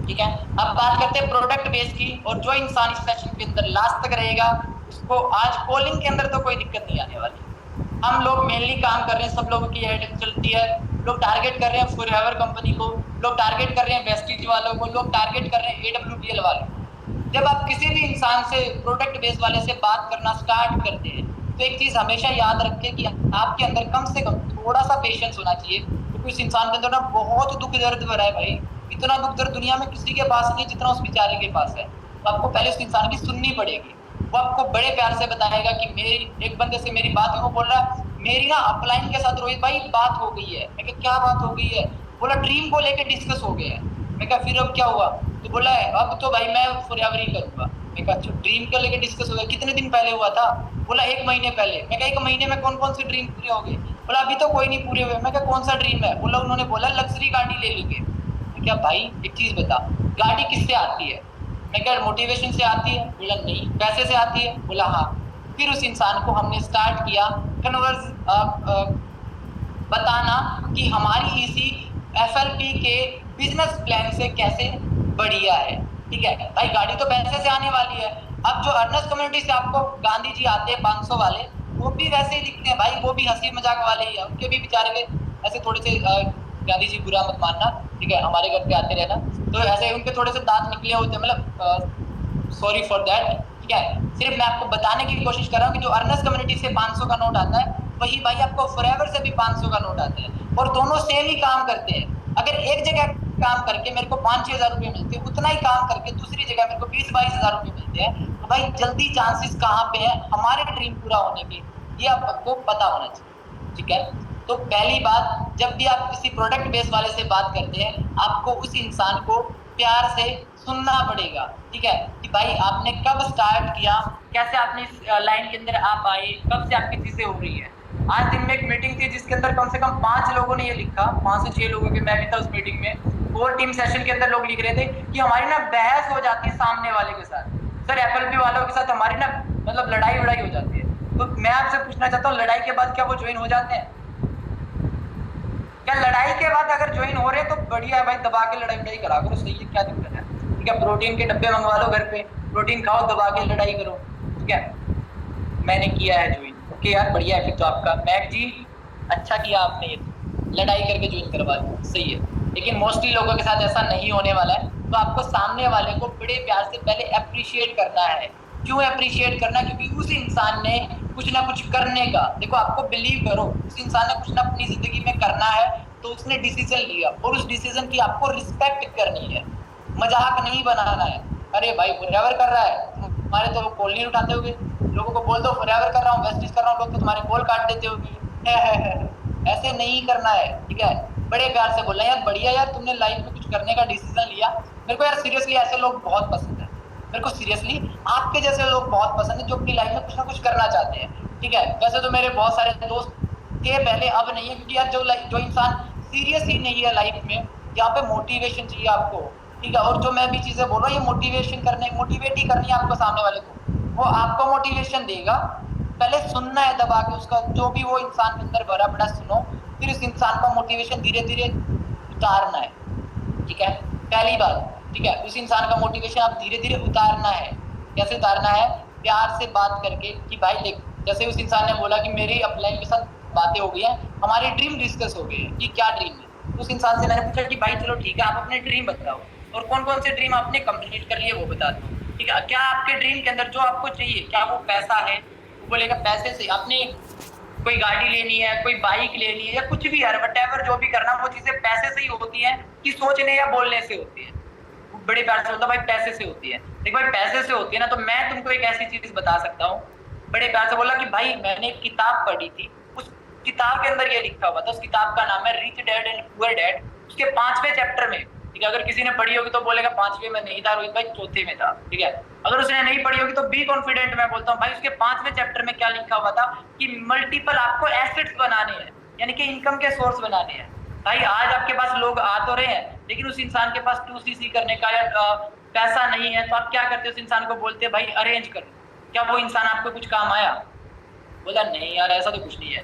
ठीक है। अब बात करते हैं प्रोडक्ट बेस की, और जो इंसान इस सेशन के अंदर लास्ट तक रहेगा उसको आज कॉलिंग के अंदर तो कोई दिक्कत नहीं आने वाली। हम लोग मेनली काम कर रहे हैं, सब लोगों की एड चलती है, लोग टारगेट कर रहे हैं फॉरएवर कंपनी को, लोग टारगेट कर रहे हैं वेस्टिज वालों को, लोग टारगेट कर रहे हैं AWPL वालों को। जब आप किसी भी इंसान से प्रोडक्ट बेस वाले से बात करना स्टार्ट करते हैं तो एक चीज हमेशा याद रखें कि आपके अंदर कम से कम थोड़ा सा पेशेंस होना चाहिए, क्योंकि उस इंसान के अंदर ना बहुत दुख दर्द भरा है भाई, इतना दुख दर्द दुनिया में किसी के पास नहीं जितना उस बेचारे के पास है। तो आपको पहले उस इंसान की सुननी पड़ेगी, वो आपको बड़े प्यार से बताएगा कि मेरी एक बंदे से मेरी बात हुई, वो बोल रहा मेरी ना अपलाइन के साथ रोहित भाई बात हो गई है। मैं क्या बात हो गई है? बोला ड्रीम को लेके डिस्कस हो गया है। मैं कहा फिर अब क्या हुआ? तो बोला अब तो भाई मैं फॉरएवर ही करूंगा। मैं कहा अच्छा ड्रीम को लेके डिस्कस हो गया, कितने दिन पहले हुआ था? बोला 1 महीने पहले। मैं कहा 1 महीने में कौन कौन से ड्रीम पूरे हो गए? बोला अभी तो कोई नहीं पूरे हुए। मैं कहा कौन सा ड्रीम है? बोला उन्होंने बोला लग्जरी गाड़ी ले लेंगे। मैं क्या भाई एक चीज बता, गाड़ी किससे आती है? मैं क्या मोटिवेशन से आती है? बोला नहीं। पैसे से आती है? बोला हाँ। फिर उस इंसान को हमने स्टार्ट किया कन्वर्स बताना कि हमारी इसी FLP के बिजनेस प्लान से कैसे बढ़िया है, ठीक है भाई। गाड़ी तो पैसे से आने वाली है। अब जो अर्नस कम्युनिटी से आपको गांधी जी आते हैं 500 वाले, वो भी वैसे ही दिखते हैं भाई, वो भी हंसी मजाक वाले ही है, उनके भी बेचारे के ऐसे थोड़े से गांधी जी बुरा मत मानना, ठीक है, हमारे घर पे आते रहना, तो ऐसे उनके थोड़े से दांत निकले होते हैं, मतलब सॉरी फॉर दैट, ठीक है। सिर्फ मैं आपको बताने की कोशिश कर रहा हूँ कि जो अर्नस कम्युनिटी से 500 का नोट आता है वही भाई आपको फॉरएवर से भी 500 का नोट आता है, और दोनों सेम ही काम करते हैं। अगर एक जगह काम करके मेरे को 5-6 हजार रुपए मिलते हैं, उतना ही काम करके दूसरी जगह मेरे को 20-22 हजार रुपए मिलते हैं, तो भाई जल्दी चांसेस कहाँ पे है हमारे ड्रीम पूरा होने के, ये आपको पता होना चाहिए, ठीक है। तो पहली बात, जब भी आप किसी प्रोडक्ट बेस वाले से बात करते हैं आपको उस इंसान को प्यार से सुनना पड़ेगा, ठीक है, कि भाई आपने कब स्टार्ट किया, कैसे आपने इस लाइन के अंदर आप आए, कब से आपकी चीजें हो रही है। आज दिन में एक मीटिंग थी जिसके अंदर कम से कम 5 लोगों ने ये लिखा, 5 से 6 लोगों के, मैं भी था उस मीटिंग में। कोर टीम सेशन के अंदर लोग लिख रहे थे कि हमारी ना बहस हो जाती है सामने वाले के साथ, सर FLP वालों के साथ हमारी ना मतलब लड़ाई हो जाती है। तो मैं आपसे पूछना चाहता हूँ लड़ाई के बाद क्या वो ज्वाइन हो जाते हैं? क्या लड़ाई के बाद अगर ज्वाइन हो रहे हैं तो बढ़िया है भाई, दबा के लड़ाई करा करो, सही है, क्या दिक्कत है, ठीक है। प्रोटीन के डब्बे मंगवा लो घर पे, प्रोटीन खाओ, दबा के लड़ाई करो, ठीक है। मैंने किया है ज्वाइन, ओके यार बढ़िया है फिर तो आपका। मैक जी अच्छा किया आपने ये लड़ाई करके ज्वाइन करवा लिया, सही है। लेकिन मोस्टली लोगों के साथ ऐसा नहीं होने वाला है, तो आपको सामने वाले को बड़े प्यार से पहले अप्रिशिएट करना है। क्यों अप्रिशिएट करना? क्योंकि उस इंसान ने कुछ ना कुछ करने का, देखो आपको बिलीव करो, उस इंसान ने कुछ ना अपनी जिंदगी में करना है तो उसने डिसीजन लिया, और उस डिसीजन की आपको रिस्पेक्ट करनी है, मजाक नहीं बनाना है। अरे भाई फॉरएवर कर रहा है, तुम्हारे तो कॉल नहीं उठाते होगे, लोगों को बोल दो फॉरएवर कर रहा हूँ, वेस्टिज कर रहा हूँ, लोग तो तुम्हारे कॉल काट देते होंगे। ऐसे नहीं करना है, ठीक है। बड़े प्यार से बोलना यार बढ़िया यार तुमने लाइफ में कुछ करने का डिसीजन लिया। मेरे को यार सीरियसली ऐसे लोग बहुत पसंद है, मेरे को सीरियसली आपके जैसे लोग बहुत पसंद है जो अपनी लाइफ में कुछ ना कुछ करना चाहते हैं, ठीक है। वैसे तो मेरे बहुत सारे दोस्त थे पहले, अब नहीं है, क्योंकि यार जो इंसान सीरियस ही नहीं है लाइफ में, यहाँ पे मोटिवेशन चाहिए आपको, ठीक है। और जो मैं भी चीजें बोल रहा हूँ ये मोटिवेट ही करनी है आपको, सामने वाले को, वो आपको मोटिवेशन देगा। पहले सुनना है दबा के उसका, जो भी वो इंसान के अंदर भरा पड़ा सुनो, फिर उस इंसान का मोटिवेशन धीरे धीरे उतारना है, ठीक है। पहली बात, ठीक है, उस इंसान का मोटिवेशन आप धीरे धीरे उतारना है। कैसे उतारना है? प्यार से बात करके कि भाई देख, जैसे उस इंसान ने बोला कि मेरी अपलाइन के साथ बातें हो गई हैं, हमारी ड्रीम डिस्कस हो गई है कि क्या ड्रीम है। तो उस इंसान से मैंने पूछा कि भाई चलो ठीक है, आप अपने ड्रीम बताओ और कौन कौन से ड्रीम आपने कंप्लीट कर लिए वो बता दो, ठीक है। क्या आपके ड्रीम के अंदर जो आपको चाहिए, क्या वो पैसा है? वो बोलेगा पैसे से आपने कोई गाड़ी लेनी है, कोई बाइक लेनी है, या कुछ भी यार व्हाटएवर जो भी करना, वो चीजें पैसे से ही होती है कि सोचने या बोलने से होती है? बड़े प्यार से बोलता भाई पैसे से होती है। देख भाई पैसे से होती है ना, तो मैं तुमको एक ऐसी चीज बता सकता हूँ। बड़े प्यार से बोला कि भाई मैंने एक किताब पढ़ी थी, उस किताब के अंदर ये लिखा हुआ था, उस किताब का नाम है rich dad and poor dad. उसके 5वें चैप्टर में, ठीक है, अगर किसी ने पढ़ी होगी तो बोलेगा 5वें में नहीं था रोहित भाई, 4थे में था, ठीक है। अगर उसने नहीं पढ़ी होगी तो बी कॉन्फिडेंट मैं बोलता हूँ भाई उसके 5वें चैप्टर में क्या लिखा हुआ था कि मल्टीपल आपको एसेट्स बनाने हैं, यानी कि इनकम के सोर्स बनाने हैं। भाई आज आपके पास लोग आ तो रहे हैं, लेकिन उस इंसान के पास 2cc करने का या पैसा नहीं है, तो आप क्या करते हो? उस इंसान को बोलते हैं भाई अरेंज कर। क्या वो इंसान आपको कुछ काम आया? बोला नहीं यार ऐसा तो कुछ नहीं है।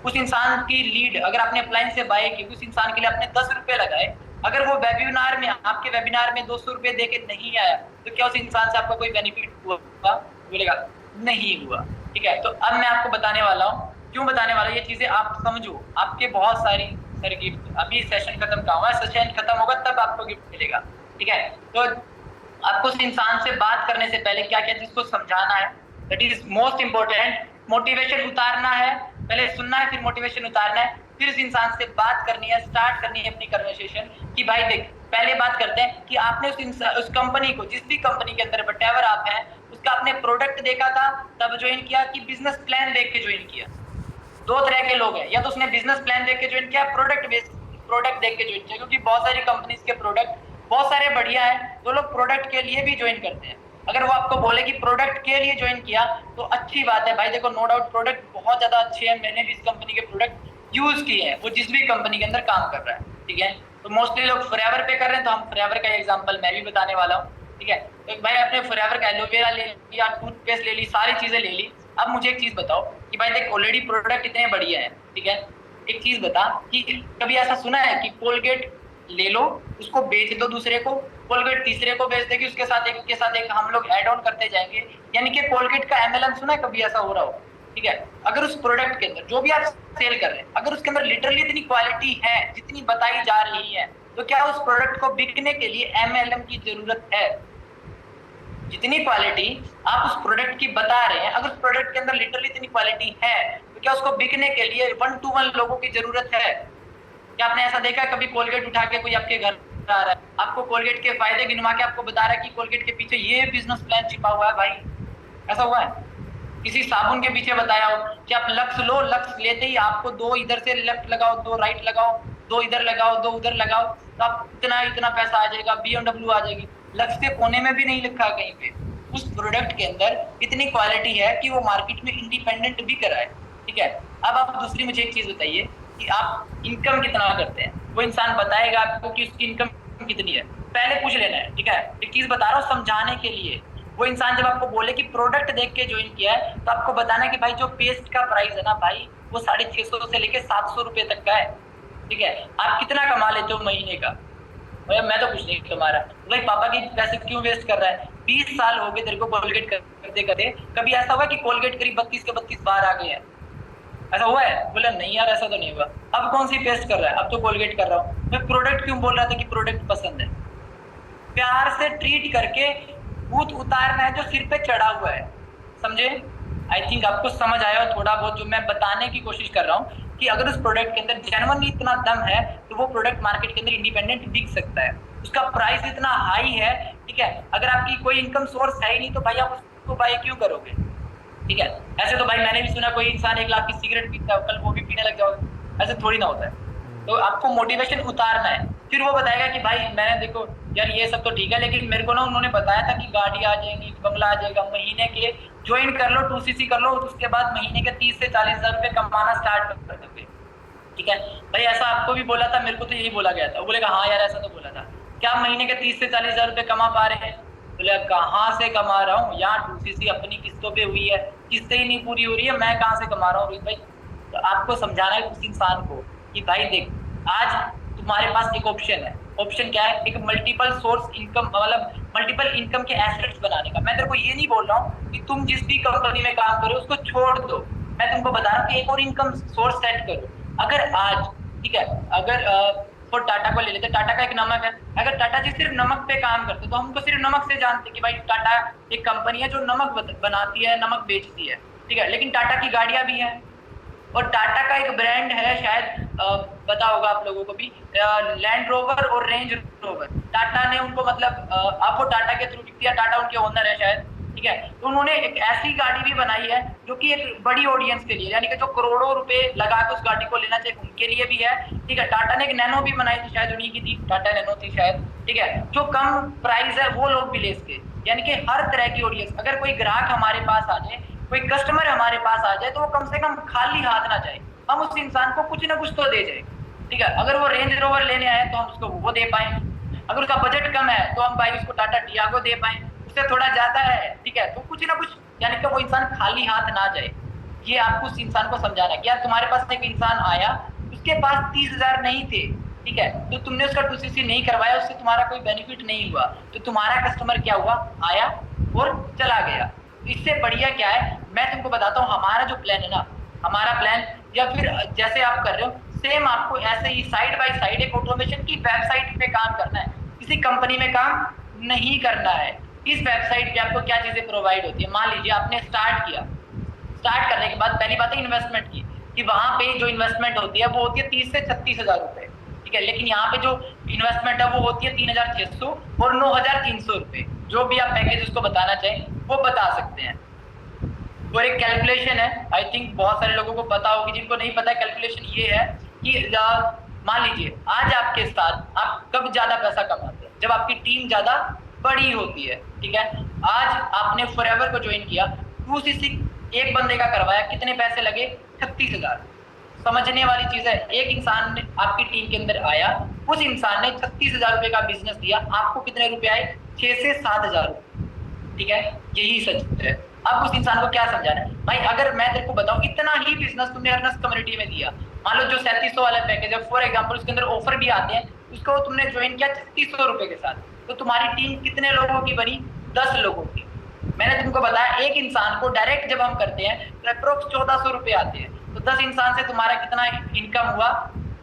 उस इंसान की लीड अगर आपने अपलाइन से बाय की, उस इंसान के लिए आपने 10 रुपए लगाए, अगर वो वेबिनार में, आपके वेबिनार में 200 रुपए देके नहीं आया, तो क्या उस इंसान से आपका कोई बेनिफिट हुआ? बोलेगा नहीं हुआ, ठीक है। तो अब मैं आपको बताने वाला हूँ, क्यों बताने वाला, ये चीजें आप समझो। आपके बहुत सारी सर गिफ्ट, अभी सेशन खत्म का हुआ है, सेशन खत्म होगा तब आपको गिफ्ट मिलेगा, ठीक है। तो आपको उस इंसान से बात करने से पहले क्या क्या चीज को समझाना है, that is most important. Motivation उतारना है, पहले सुनना है, फिर मोटिवेशन उतारना है, फिर उस इंसान से बात करनी है, स्टार्ट करनी है अपनी कन्वर्सेशन कि भाई देख, पहले बात करते हैं कि आपने उस कंपनी को, जिस भी कंपनी के अंदर व्हाटएवर आप हैं, उसका आपने प्रोडक्ट देखा था तब ज्वाइन किया कि बिजनेस प्लान देख के ज्वाइन किया? दो तरह के लोग हैं, या तो उसने बिजनेस प्लान देख के ज्वाइन किया, प्रोडक्ट देख के ज्वाइन किया, क्योंकि बहुत सारी कंपनीज के प्रोडक्ट बहुत सारे बढ़िया है, तो लोग प्रोडक्ट के लिए भी ज्वाइन करते हैं। अगर वो आपको बोले कि प्रोडक्ट के लिए ज्वाइन किया तो अच्छी बात है भाई, देखो नो डाउट प्रोडक्ट बहुत ज्यादा अच्छे हैं, मैंने भी इस कंपनी के प्रोडक्ट यूज किए हैं, वो जिस भी कंपनी के अंदर काम कर रहा है, ठीक है। तो मोस्टली लोग फॉरएवर पे कर रहे हैं, तो हम फॉरएवर का एग्जांपल मैं भी बताने वाला हूँ, ठीक है। तो भाई आपने फॉरएवर का एलोवेरा ले लिया, टूथपेस्ट ले ली, सारी चीजें ले ली। अब मुझे एक चीज बताओ कि भाई देख ऑलरेडी प्रोडक्ट इतने बढ़िया है, ठीक है, एक चीज बता कि कभी ऐसा सुना है कि कोलगेट ले लो, उसको बेच दो दूसरे को, कोलगेट तीसरे को बेच देगी, उसके साथ एक हम लोग ऐड ऑन करते जाएंगे, यानी कि कोलगेट का एमएलएम सुना है कभी ऐसा हो रहा हो? ठीक है। अगर उस प्रोडक्ट के अंदर जो भी आप सेल कर रहे हैं, अगर उसके अंदर लिटरली इतनी क्वालिटी है जितनी बताई जा रही है, तो क्या उस प्रोडक्ट को बिकने के लिए एमएलएम की जरूरत है? जितनी क्वालिटी आप उस प्रोडक्ट की बता रहे हैं, अगर उस प्रोडक्ट के अंदर लिटरली इतनी क्वालिटी है, तो क्या उसको बिकने के लिए 1 to 1 लोगों की जरूरत है? क्या आपने ऐसा देखा कभी कोलगेट उठा के कोई आपके घर आ रहा है, आपको कोलगेट के फायदे गिनवा के आपको बता रहा है कि कोलगेट के पीछे ये बिजनेस प्लान छिपा हुआ है? भाई ऐसा हुआ है? किसी साबुन के पीछे बताया हो कि आप लक्स लो, लक्स लेते ही आपको 2 इधर से लेफ्ट लगाओ, 2 राइट लगाओ, 2 इधर लगाओ, 2 उधर लगाओ, तो आप इतना पैसा आ जाएगा, BMW आ जाएगी। लक्स के कोने में भी नहीं लिखा कहीं पे। उस प्रोडक्ट के अंदर इतनी क्वालिटी है कि वो मार्केट में इंडिपेंडेंट भी करा है, ठीक है। अब आप दूसरी मुझे एक चीज बताइए कि आप इनकम कितना करते हैं? वो इंसान बताएगा आपको कि उसकी इनकम कितनी है, पहले पूछ लेना है, ठीक है। एक चीज बता रहा हूँ समझाने के लिए। वो इंसान जब आपको बोले कि प्रोडक्ट देख के ज्वाइन किया है, तो आपको बताना है कि भाई जो पेस्ट का प्राइस है ना भाई, वो 650 से लेके 700 रुपए तक का है, ठीक है। आप कितना कमा लेते हो महीने का? भाई मैं तो कुछ नहीं कमा रहा। भाई पापा की पैसे क्यों वेस्ट कर रहा है? 20 साल हो गए तेरे को कोलगेट करते करते, कभी ऐसा हुआ कि कोलगेट करीब 32 के 32 बार आ गए हैं? ऐसा हुआ है? बोला नहीं यार ऐसा तो नहीं हुआ। अब कौन सी पेस्ट कर रहा है? अब तो कोलगेट कर रहा हूँ। मैं प्रोडक्ट क्यों बोल रहा था कि प्रोडक्ट पसंद है? प्यार से ट्रीट करके भूत उतारना है जो सिर पे चढ़ा हुआ है, समझे? आई थिंक आपको समझ आया हो थोड़ा बहुत जो मैं बताने की कोशिश कर रहा हूँ कि अगर उस प्रोडक्ट के अंदर जेन्युइनली इतना दम है, तो वो प्रोडक्ट मार्केट के अंदर इंडिपेंडेंट बिक सकता है। उसका प्राइस इतना हाई है, ठीक है। अगर आपकी कोई इनकम सोर्स है ही नहीं, तो भाई आप उसको बाय क्यों करोगे? ठीक है। ऐसे तो भाई मैंने भी सुना कोई इंसान 1 लाख की सिगरेट पीता है, कल वो भी पीने लग जाओगे, ऐसे थोड़ी ना होता है। तो आपको मोटिवेशन उतारना है, फिर वो बताएगा कि भाई मैंने देखो यार ये सब तो ठीक है, लेकिन मेरे को ना उन्होंने बताया था कि गाड़ी आ जाएगी, बंगला आ जाएगा, महीने के ज्वाइन कर लो, 2cc कर लो, उसके बाद महीने के 30 से 40 हजार रुपए कमाना स्टार्ट कर दोगे, ठीक है। भाई ऐसा आपको भी बोला था? मेरे को तो यही बोला गया था। वो बोलेगा हाँ यार ऐसा तो बोला था। क्या आप महीने के 30 से 40 हजार रुपए कमा पा रहे हैं? बोले कहाँ से कमा रहा हूँ, यहाँ 2cc अपनी किस्तों पे हुई है, किस्तें ही नहीं पूरी हो रही है, मैं कहाँ से कमा रहा हूँ? रोहित भाई तो आपको समझाना है उस इंसान को कि भाई देख, आज तुम्हारे पास एक ऑप्शन है, ऑप्शन क्या है, एक मल्टीपल सोर्स इनकम, मतलब मल्टीपल इनकम के एसेट्स बनाने का। मैं तेरे को ये नहीं बोल रहा हूँ कि तुम जिस भी कंपनी में काम करो उसको छोड़ दो, मैं तुमको बता रहा हूँ कि एक और इनकम सोर्स सेट करो। अगर आज, ठीक है, अगर तो टाटा को ले लेते, टाटा का एक नमक है, अगर टाटा जी सिर्फ नमक पे काम करते तो हम तो सिर्फ नमक से जानते कि भाई टाटा एक कंपनी है जो नमक बनाती है, नमक बेचती है, ठीक है, लेकिन टाटा की गाड़ियां भी हैं, और टाटा का एक ब्रांड है, शायद पता होगा आप लोगों को भी, लैंड रोवर और रेंज रोवर। टाटा ने उनको मतलब अब वो टाटा के थ्रू बिकती है, टाटा उनके ओनर है शायद, ठीक है। तो उन्होंने एक ऐसी गाड़ी भी बनाई है जो कि एक बड़ी ऑडियंस के लिए, यानी कि जो करोड़ों रुपए लगा के उस गाड़ी को लेना चाहिए उनके लिए भी है, ठीक है। टाटा ने एक नैनो भी बनाई थी, शायद उन्हीं की थी, टाटा नैनो थी शायद, ठीक है, जो कम प्राइस है वो लोग भी ले सके। यानी कि हर तरह की ऑडियंस, अगर कोई ग्राहक हमारे पास आ जाए, कोई कस्टमर हमारे पास आ जाए, तो वो कम से कम खाली हाथ ना जाए, हम उस इंसान को कुछ ना कुछ तो दे जाए, ठीक है। अगर वो रेंज रोवर लेने आए तो हम उसको वो दे पाए, अगर उसका बजट कम है तो हम भाई उसको टाटा टियागो दे पाए, उससे थोड़ा ज्यादा है, ठीक है, तो कुछ ना कुछ, यानी कि वो इंसान खाली हाथ ना जाए। ये आपको उस इंसान को समझाना कि यार तुम्हारे पास एक इंसान आया, उसके पास 30,000 नहीं थे, ठीक है, तो तुमने उसका 2cc नहीं करवाया, उससे तुम्हारा कोई बेनिफिट नहीं हुआ, तो तुम्हारा कस्टमर क्या हुआ, आया और चला गया। इससे बढ़िया क्या है, मैं तुमको बताता हूँ, हमारा जो प्लान है ना, हमारा प्लान, या फिर जैसे आप कर रहे हो सेम आपको ऐसे ही साइड बाय साइड एक ऑटोमेशन की वेबसाइट पे काम करना है, किसी कंपनी में काम नहीं करना है। इस वेबसाइट पे आपको क्या चीजें प्रोवाइड होती है, मान लीजिए आपने स्टार्ट किया, स्टार्ट करने के बाद पहली बात है इन्वेस्टमेंट की, कि वहां पे जो इन्वेस्टमेंट होती है वो होती है 30 से 36,000 रुपए, ठीक है, लेकिन यहाँ पे जो इन्वेस्टमेंट है वो होती है 3,600 और 9,300 रुपए, जो भी आप पैकेज उसको बताना चाहें वो बता सकते हैं। और एक कैलकुलेशन है, आई थिंक बहुत सारे लोगों को पता होगी, जिनको नहीं पता, कैलकुलेशन ये है कि मान लीजिए आज आपके साथ आप कब ज्यादा पैसा कमाते हैं, जब आपकी टीम ज्यादा बड़ी होती है, ठीक है। आज आपने फॉरएवर को ज्वाइन किया, 2cc एक बंदे का करवाया, कितने पैसे लगे, 36,000। समझने वाली चीज है, एक इंसान ने आपकी टीम के अंदर आया, उस इंसान ने 36,000 रुपए का बिजनेस दिया, आपको कितने रुपए आए, 6 से 7,000 रुपए, ठीक है, यही सच है। अब उस इंसान को क्या समझाना है भाई, अगर मैं तेरे को बताऊं इतना ही बिजनेस तुमने अर्नस कम्युनिटी में दिया, मान लो जो 3700 वाला पैकेज है, फॉर एग्जांपल उसके अंदर ऑफर भी आते हैं, उसको तुमने ज्वाइन किया 3600 रुपए के साथ, तो तुम्हारी टीम कितने लोगों की बनी, 10 लोगों की। मैंने तुमको बताया एक इंसान को डायरेक्ट जब हम करते हैं तो अप्रोक्स 1400 रुपए आते हैं, तो 10 इंसान से तुम्हारा कितना इनकम हुआ,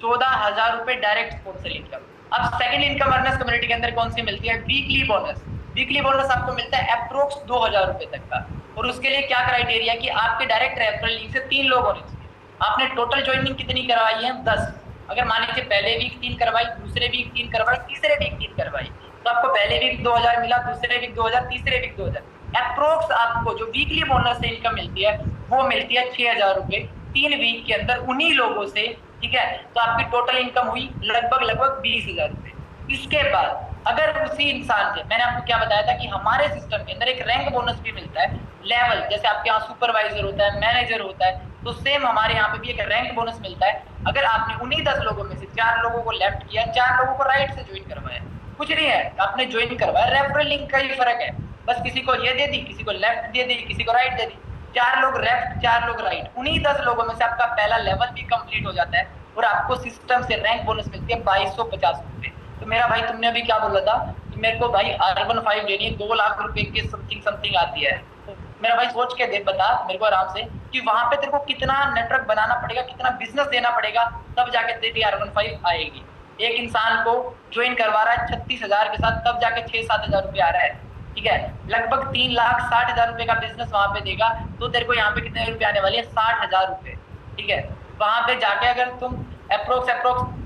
14,000 रुपए डायरेक्ट स्पॉन्सर इनकम। अब सेकंड इनकम अर्नस कम्युनिटी के अंदर कौन सी मिलती है, वीकली बोनस। वीकली बोनस आपको मिलता है अप्रोक्स 2,000 रुपए तक का, और उसके लिए क्या क्राइटेरिया कि आपके डायरेक्ट रेफरल लिंक से 3 लोग होने चाहिए। आपने टोटल ज्वाइनिंग कितनी करवाई है, 10। अगर मान लीजिए पहले वीक 3 करवाई, दूसरे वीक 3 करवाई, तीसरे वीक 3 करवाई, तो आपको पहले वीक 2,000 मिला, दूसरे वीक 2,000, तीसरे वीक 2,000। अप्रोक्स आपको जो वीकली बोनस से इनकम मिलती है वो मिलती है 6,000 रुपए 3 वीक के अंदर उन्हीं लोगों से, ठीक है। तो आपकी टोटल इनकम हुई लगभग 20,000 रुपए। इसके बाद अगर उसी इंसान से, मैंने आपको क्या बताया था कि हमारे सिस्टम के अंदर एक रैंक बोनस भी मिलता है, लेवल, जैसे आपके यहाँ सुपरवाइजर होता है, मैनेजर होता है, तो सेम हमारे यहाँ पे भी एक रैंक बोनस मिलता है। अगर आपने उन्हीं 10 लोगों में से 4 लोगों को लेफ्ट किया, 4 लोगों को राइट से ज्वाइन करवाया, कुछ नहीं है, आपने ज्वाइन करवाया, रेफरल लिंक का ही फर्क है, बस किसी को ये दे दी, किसी को लेफ्ट दे दी, किसी को राइट दे दी, 4 लोग लेफ्ट 4 लोग राइट, उन्हीं 10 लोगों में से आपका पहला लेवल भी कंप्लीट हो जाता है, और आपको सिस्टम से रैंक बोनस मिलती है 2250 रुपए। तो मेरा भाई तुमने अभी क्या बोला था कि मेरे को भाई अर्बन 5 लेनी है, 2 लाख रुपए की समथिंग आती है, तो मेरा भाई सोच के दे, बता मेरे को आराम से कि वहां पे तेरे को कितना नेटवर्क बनाना पड़ेगा, कितना बिजनेस देना पड़ेगा, तब जाके तेरी अर्बन 5 आएगी। एक इंसान को ज्वाइन करवा रहा है 36,000 के साथ, तब जाके 6-7 हजार रुपए आ रहा है, ठीक है, लगभग 3,60,000 रुपए का बिजनेस वहां पे देगा, तो तेरे को यहाँ पे कितने रुपए आने वाले हैं, 60,000 रुपए, ठीक है। वहां पे जाके अगर तुम अप्रोक्स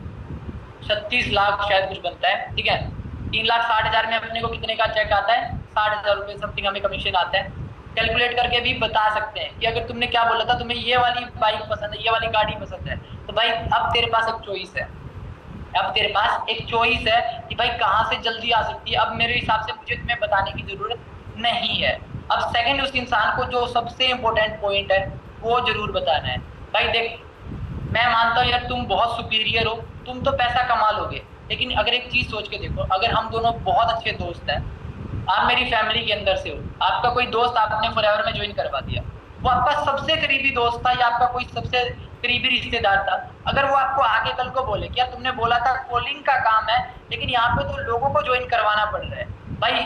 36 लाख शायद कुछ बनता है, ठीक है, 3,60,000 में अपने को कितने का चेक आता है, 60,000 रुपए समथिंग हमें कमीशन आता है। कैलकुलेट करके भी बता सकते हैं कि अगर तुमने क्या बोला था, तुम्हें ये वाली बाइक पसंद है, ये वाली गाड़ी पसंद है, तो भाई अब तेरे पास एक चॉइस है, अब तेरे पास एक चॉइस है कि भाई कहाँ से जल्दी आ सकती है। अब मेरे हिसाब से मुझे तुम्हें बताने की जरूरत नहीं है। अब सेकंड, उस इंसान को जो सबसे इम्पोर्टेंट पॉइंट है वो जरूर बताना है। भाई देख, मैं मानता हूँ यार तुम बहुत सुपीरियर हो, तुम तो पैसा कमा लोगे, लेकिन अगर एक चीज सोच के देखो, अगर हम दोनों बहुत अच्छे दोस्त हैं, आप मेरी फैमिली के अंदर से हो, आपका कोई दोस्त आपने फॉरएवर में ज्वाइन करवा दिया, वो आपका सबसे करीबी दोस्त था या आपका कोई सबसे करीबी रिश्तेदार था, अगर वो आपको आगे कल को बोले कि यार तुमने बोला था कॉलिंग का काम है, लेकिन यहाँ पे तो लोगों को ज्वाइन करवाना पड़ रहा है भाई,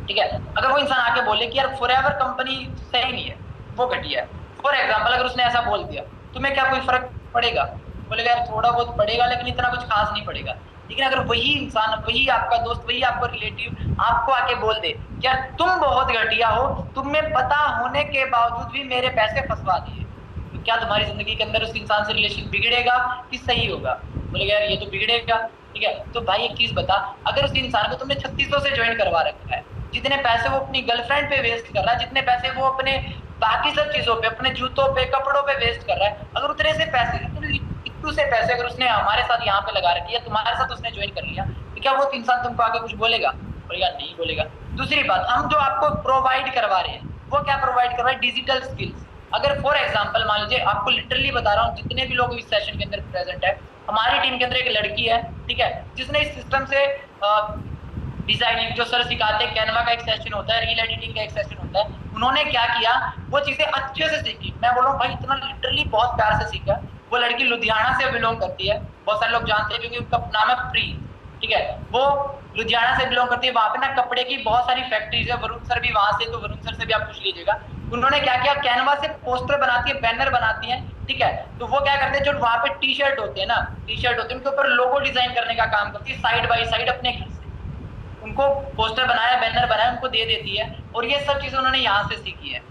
ठीक है, अगर वो इंसान आके बोले कि यार फॉरएवर कंपनी सही नहीं है, वो घटिया है, फॉर एग्जाम्पल अगर उसने ऐसा बोल दिया, तुम्हें क्या कोई फर्क पड़ेगा? बोलेगा यार थोड़ा बहुत पड़ेगा, लेकिन इतना कुछ खास नहीं पड़ेगा। लेकिन अगर वही इंसान, वही आपका दोस्त, वही आपका रिलेटिव आपको आके बोल दे कि यार तुम बहुत घटिया हो, तुम्हें पता होने के बावजूद भी मेरे पैसे फंसवा दिए, तो क्या तुम्हारी जिंदगी के अंदर उस इंसान से रिलेशन बिगड़ेगा कि सही होगा? बोलेगा यार ये तो बिगड़ेगा, ठीक है। तो भाई एक चीज बता, अगर उस इंसान को तुमने 3600 से ज्वाइन करवा रखा है, जितने पैसे वो अपनी गर्लफ्रेंड पे वेस्ट कर रहा है, जितने पैसे वो अपने बाकी सब चीजों पे, अपने जूतों पे, कपड़ों पे वेस्ट कर रहा है, अगर उतने से पैसे, इतने से पैसे अगर उसने हमारे साथ यहाँ पे लगा रखी है, तुम्हारे साथ उसने ज्वाइन कर लिया, तो क्या वो इंसान तुमको आगे कुछ बोलेगा? बोलेगा नहीं बोलेगा। दूसरी बात, हम जो आपको प्रोवाइड करवा रहे हैं वो क्या प्रोवाइड करवा रहे हैं? Digital skills. अगर फॉर एग्जाम्पल मान लीजिए, आपको लिटरली बता रहा हूँ, जितने भी लोग इस सेशन के अंदर प्रेजेंट है, हमारी टीम के अंदर एक लड़की है, ठीक है, जिसने इस सिस्टम से डिजाइनिंग जो सर सिखाते हैं, कैनवा का एक सेशन होता है, रील एडिटिंग का एक सेशन होता है, उन्होंने क्या किया, वो चीजें अच्छे से सीखी। मैं बोल रहा हूँ भाई, इतना लिटरली बहुत प्यार से सीखा। वो लड़की लुधियाना से बिलोंग करती है, बहुत सारे लोग जानते हैं क्योंकि उसका नाम है प्री, ठीक है, वो लुधियाना से बिलोंग करती है। वहां पे ना कपड़े की बहुत सारी फैक्ट्रीज है, वरुण सर भी वहां से, तो वरुण सर से भी आप पूछ लीजिएगा। उन्होंने क्या किया, कैनवा से पोस्टर बनाती है, बैनर बनाती है, ठीक है, तो वो क्या करते हैं, जो वहां पे टी शर्ट होते हैं ना, टी शर्ट होते हैं, उनके ऊपर लोगो डिजाइन करने का काम करती है, साइड बाई साइड अपने घर से उनको पोस्टर बनाया, बैनर बनाया, उनको दे देती है। और ये सब चीजें उन्होंने यहाँ से सीखी है।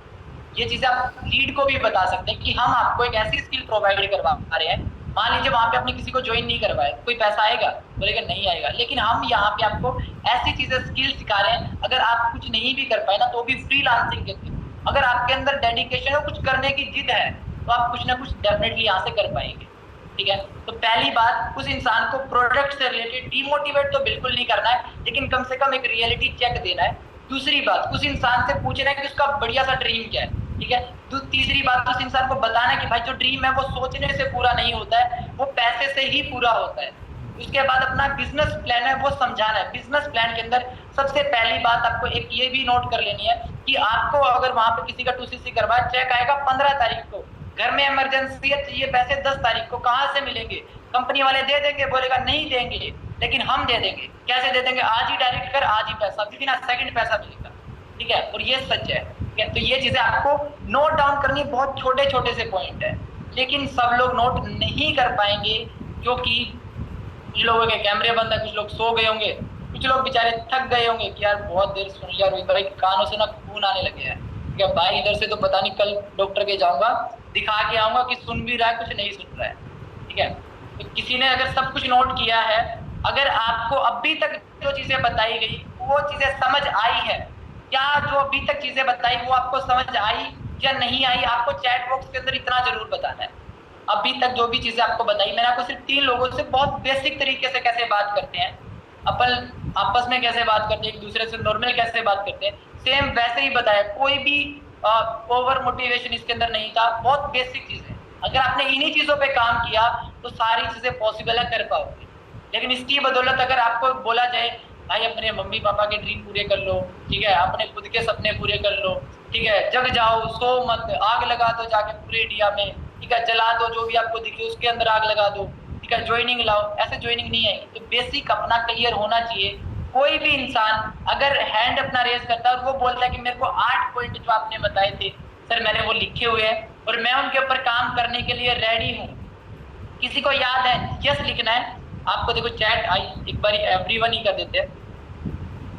ये चीजें आप लीड को भी बता सकते हैं कि हम आपको एक ऐसी स्किल प्रोवाइड करवा रहे हैं। मान लीजिए वहां पे आपने किसी को ज्वाइन नहीं करवाया, कोई पैसा आएगा? बोलेगा नहीं आएगा। लेकिन हम यहाँ पे आपको ऐसी चीजें, स्किल सिखा रहे हैं, अगर आप कुछ नहीं भी कर पाए ना, तो भी फ्रीलांसिंग के थ्रू, अगर आपके अंदर डेडिकेशन है, कुछ करने की जिद है, तो आप कुछ ना कुछ डेफिनेटली यहाँ से कर पाएंगे, ठीक है। तो पहली बात, उस इंसान को प्रोडक्ट से रिलेटेड डिमोटिवेट तो बिल्कुल नहीं करना है, लेकिन कम से कम एक रियलिटी चेक देना है। दूसरी बात, उस इंसान से पूछना है कि उसका बढ़िया सा ड्रीम क्या है, ठीक है। तीसरी बात, उस इंसान को बताना है कि भाई जो ड्रीम है वो सोचने से पूरा नहीं होता है, वो पैसे से ही पूरा होता है। उसके बाद अपना बिजनेस प्लान है वो समझाना है। बिजनेस प्लान के अंदर सबसे पहली बात आपको एक ये भी नोट कर लेनी है कि आपको अगर वहां पे किसी का 2cc करवाया, चेक आएगा 15 तारीख को, घर में इमरजेंसी है, चाहिए पैसे 10 तारीख को, कहाँ से मिलेंगे? कंपनी वाले दे देंगे? बोलेगा नहीं देंगे, लेकिन हम दे देंगे। कैसे दे देंगे? आज ही डायरेक्ट कर, आज ही पैसा, बिना सेकंड पैसा मिलेगा, ठीक है। और ये सच है, ठीक है। तो ये चीजें आपको नोट डाउन करनी, बहुत छोटे छोटे से पॉइंट है, लेकिन सब लोग नोट नहीं कर पाएंगे, क्योंकि कुछ लोगों के कैमरे बंद है, कुछ लोग सो गए होंगे, कुछ लोग बेचारे थक गए होंगे कि यार बहुत देर सुन लिया, रोहित भाई कानों से ना खून आने लगे हैं, ठीक है भाई, इधर से तो पता नहीं कल डॉक्टर के जाऊंगा, दिखा के आऊंगा कि सुन भी रहा है, कुछ नहीं सुन रहा है, ठीक है। तो किसी ने अगर सब कुछ नोट किया है, अगर आपको अभी तक जो चीजें बताई गई वो चीजें समझ आई है, क्या जो अभी तक चीजें बताई वो आपको समझ आई या नहीं आई, आपको चैट बॉक्स के अंदर इतना जरूर बताना है। अभी तक जो भी चीजें आपको बताई, मैंने आपको सिर्फ 3 लोगों से बहुत बेसिक तरीके से कैसे बात करते हैं, अपन आपस में कैसे बात करते हैं, एक दूसरे से नॉर्मल कैसे बात करते हैं, सेम वैसे ही बताया। कोई भी ओवर मोटिवेशन इसके अंदर नहीं था, बहुत बेसिक चीजें। अगर आपने इन्हीं चीजों पे काम किया तो सारी चीजें पॉसिबल है, कर पाओगे। लेकिन इसकी बदौलत अगर आपको बोला जाए भाई अपने मम्मी पापा के ड्रीम पूरे कर लो, ठीक है, अपने खुद के सपने पूरे कर लो, ठीक है, जग जाओ, सो मत, आग लगा दो जाके पूरे इंडिया में, ठीक है, जला दो, जो भी आपको दिखे उसके अंदर आग लगा दो, ठीक है, ज्वाइनिंग लाओ, ऐसे ज्वाइनिंग नहीं है। तो बेसिक अपना क्लियर होना चाहिए। कोई भी इंसान अगर हैंड अपना रेज करता है और वो बोलता है कि मेरे को 8 पॉइंट जो आपने बताए थे सर, मैंने वो लिखे हुए हैं और मैं उनके ऊपर काम करने के लिए रेडी हूँ, किसी को याद है यस लिखना है आपको। देखो चैट आई, एक बार एवरीवन ही कर देते हैं,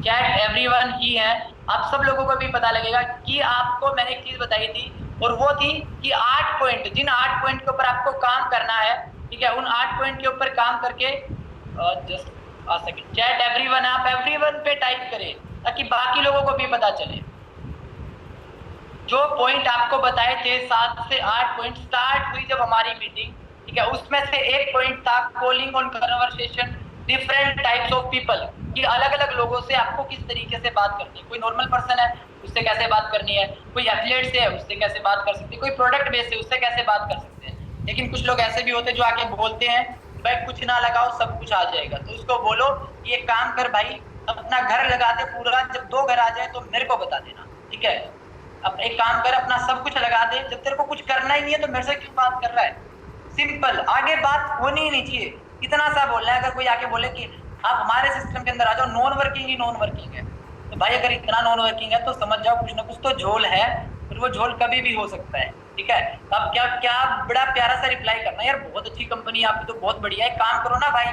चैट एवरीवन ही है, आप सब लोगों को भी पता लगेगा कि आपको मैंने एक चीज बताई थी, और वो थी कि 8 पॉइंट, जिन 8 पॉइंट के ऊपर आपको काम करना है, ठीक है, उन 8 पॉइंट के ऊपर काम करके जस्ट आ सेकंड, चैट एवरीवन, आप एवरीवन पे टाइप करें ताकि बाकी लोगों को भी पता चले। जो पॉइंट आपको बताए थे 7 से 8 पॉइंट स्टार्ट हुई जब हमारी मीटिंग, ठीक है, उसमें से एक पॉइंट था calling on conversation different types of people, कि अलग अलग लोगों से आपको किस तरीके से बात करनी है। कोई नॉर्मल पर्सन है उससे कैसे बात करनी है, कोई एथलीट से है उससे कैसे बात कर सकते हैं, कोई प्रोडक्ट बेस है उससे कैसे बात कर सकते हैं। लेकिन कुछ लोग ऐसे भी होते हैं जो आके बोलते हैं भाई कुछ ना लगाओ सब कुछ आ जाएगा, तो उसको बोलो ये काम कर भाई, अपना घर लगा दे पूरा, जब 2 घर आ जाए तो मेरे को बता देना, ठीक है। अब एक काम कर, अपना सब कुछ लगा दे, जब तेरे को कुछ करना ही नहीं है तो मेरे से क्यों बात कर रहा है? सिंपल, आगे बात होनी ही नहीं चाहिए। इतना सा बोलना है, अगर कोई आके बोले कि आप हमारे सिस्टम के अंदर आ जाओ, नॉन वर्किंग ही नॉन वर्किंग है, तो भाई अगर इतना नॉन वर्किंग है तो समझ जाओ कुछ ना कुछ तो झोल है, और वो झोल कभी भी हो सकता है। ठीक है, तो अब क्या क्या बड़ा प्यारा सा रिप्लाई करना, यार बहुत अच्छी कंपनी है आपकी, तो बहुत बढ़िया है, काम करो ना भाई,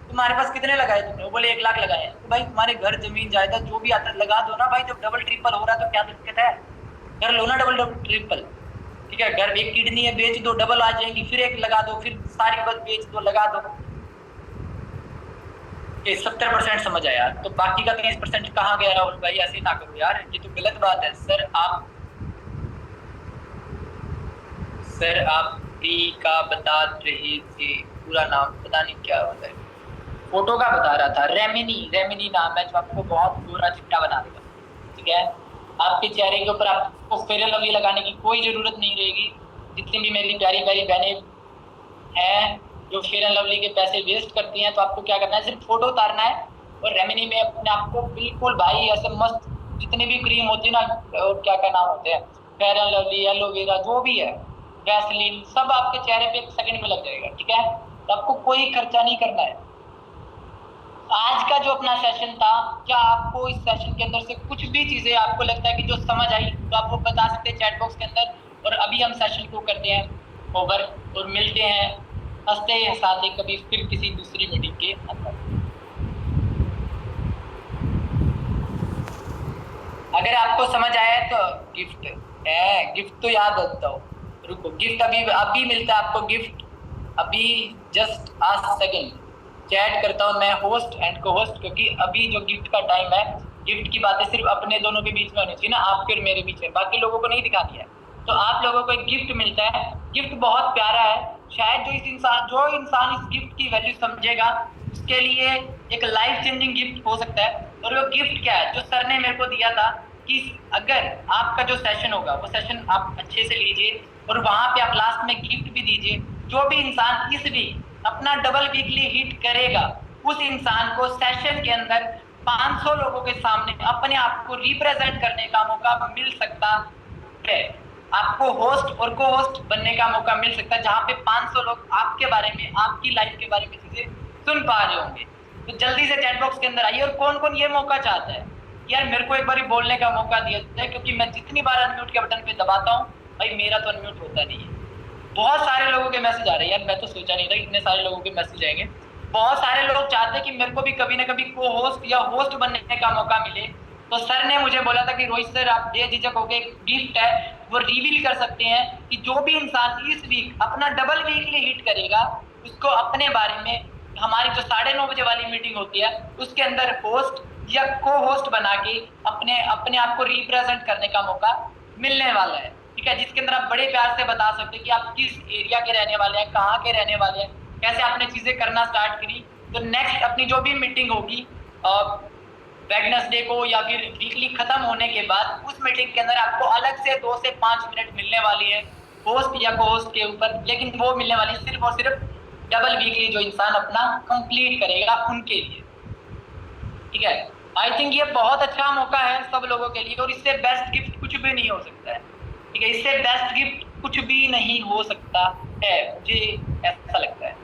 तुम्हारे पास कितने लगाए तुमने? वो बोले 1 लाख लगाए। तो भाई तुम्हारे घर जमीन जायदाद जो भी आता है लगा दो ना भाई, जब डबल ट्रिपल हो रहा है तो क्या दिक्कत है? कर लो ना डबल ट्रिपल। ठीक है, घर एक किडनी है बेच दो, डबल आ जाएंगी, फिर एक लगा दो, फिर सारी बस बेच दो, लगा दो। 70% समझ आया, तो बाकी का 30% कहाँ गया राहुल भाई? ऐसे ना करो यार, ये तो गलत बात है। सर आप भी का बता रहे थे, पूरा नाम पता नहीं क्या होता है, फोटो का बता रहा था, रेमिनी नाम है, जो आपको बहुत गोरा चिट्टा बना देगा। ठीक है, आपके चेहरे के ऊपर आपको फेयर एंड लवली लगाने की कोई जरूरत नहीं रहेगी। जितनी भी मेरी प्यारी प्यारी बहनें हैं जो फेयर एंड लवली के पैसे वेस्ट करती हैं, तो आपको क्या करना है, सिर्फ फोटो उतारना है और रेमिनी में अपने आप को बिल्कुल भाई ऐसे मस्त, जितनी भी क्रीम होती है ना, और क्या क्या नाम होते हैं, फेयर एंड लवली, एलोवेरा, जो भी है, वैसलीन, सब आपके चेहरे पे 1 सेकंड में लग जाएगा। ठीक है, तो आपको कोई खर्चा नहीं करना है। आज का जो अपना सेशन था, क्या आपको इस सेशन के अंदर से कुछ भी चीजें आपको लगता है कि जो समझ आई, तो आप वो बता सकते हैं चैट बॉक्स के अंदर। और अभी हम सेशन को करते हैं ओवर और मिलते हैं हंसते हंसाते कभी फिर किसी दूसरी मीटिंग के अंदर। अगर आपको समझ आया तो गिफ्ट है, गिफ्ट तो याद रखता हूँ। रुको, गिफ्ट अभी मिलता है आपको गिफ्ट, अभी जस्ट आ सेकेंड चैट करता हूँ मैं होस्ट एंड को होस्ट, क्योंकि अभी जो गिफ्ट का टाइम है, गिफ्ट की बातें सिर्फ अपने दोनों के बीच में होनी चाहिए ना, आपके और मेरे बीच में, बाकी लोगों को नहीं दिखानी है। तो आप लोगों को एक गिफ्ट मिलता है, गिफ्ट बहुत प्यारा है, शायद जो इंसान इस गिफ्ट की वैल्यू समझेगा उसके लिए एक लाइफ चेंजिंग गिफ्ट हो सकता है। और वो गिफ्ट क्या है, जो सर ने मेरे को दिया था कि अगर आपका जो सेशन होगा वो सेशन आप अच्छे से लीजिए और वहां पे आप लास्ट में गिफ्ट भी दीजिए। जो भी इंसान इस वीक अपना डबल वीकली हिट करेगा, उस इंसान को सेशन के अंदर 500 लोगों के सामने अपने आप को रिप्रेजेंट करने का मौका मिल सकता है। आपको होस्ट और को होस्ट बनने का मौका मिल सकता है, जहां पे 500 लोग आपके बारे में, आपकी लाइफ के बारे में चीजें सुन पा रहे होंगे। तो जल्दी से चैट बॉक्स के अंदर आइए। और कौन कौन ये मौका चाहता है, यार मेरे को एक बार बोलने का मौका दिया जाए, क्योंकि मैं जितनी बार अनम्यूट के बटन पे दबाता हूँ भाई मेरा तो अनम्यूट होता नहीं है। बहुत सारे लोगों के मैसेज आ रहे हैं यार, मैं तो सोचा नहीं था इतने सारे लोगों के मैसेज आएंगे। बहुत सारे लोग चाहते हैं कि मेरे को भी कभी ना कभी को होस्ट या होस्ट बनने का मौका मिले। तो सर ने मुझे बोला था कि रोहित सर आप बेझिझक होकर एक गिफ्ट है वो रिवील कर सकते हैं कि जो भी इंसान इस वीक अपना डबल वीकली हिट करेगा, उसको अपने बारे में हमारी जो 9:30 बजे वाली मीटिंग होती है उसके अंदर होस्ट या को होस्ट बना के अपने आप को रिप्रेजेंट करने का मौका मिलने वाला है। ठीक है, जिसके अंदर आप बड़े प्यार से बता सकते हैं कि आप किस एरिया के रहने वाले हैं, कहाँ के रहने वाले हैं, कैसे आपने चीजें करना स्टार्ट करी। तो नेक्स्ट अपनी जो भी मीटिंग होगी वेडनेसडे को या फिर वीकली खत्म होने के बाद, उस मीटिंग के अंदर आपको अलग से 2 से 5 मिनट मिलने वाली है होस्ट या को होस्ट के ऊपर, लेकिन वो मिलने वाली सिर्फ और सिर्फ डबल वीकली जो इंसान अपना कंप्लीट करेगा उनके लिए। ठीक है, आई थिंक ये बहुत अच्छा मौका है सब लोगों के लिए, और इससे बेस्ट गिफ्ट कुछ भी नहीं हो सकता है। ठीक है, इससे बेस्ट गिफ्ट कुछ भी नहीं हो सकता है, मुझे ऐसा लगता है।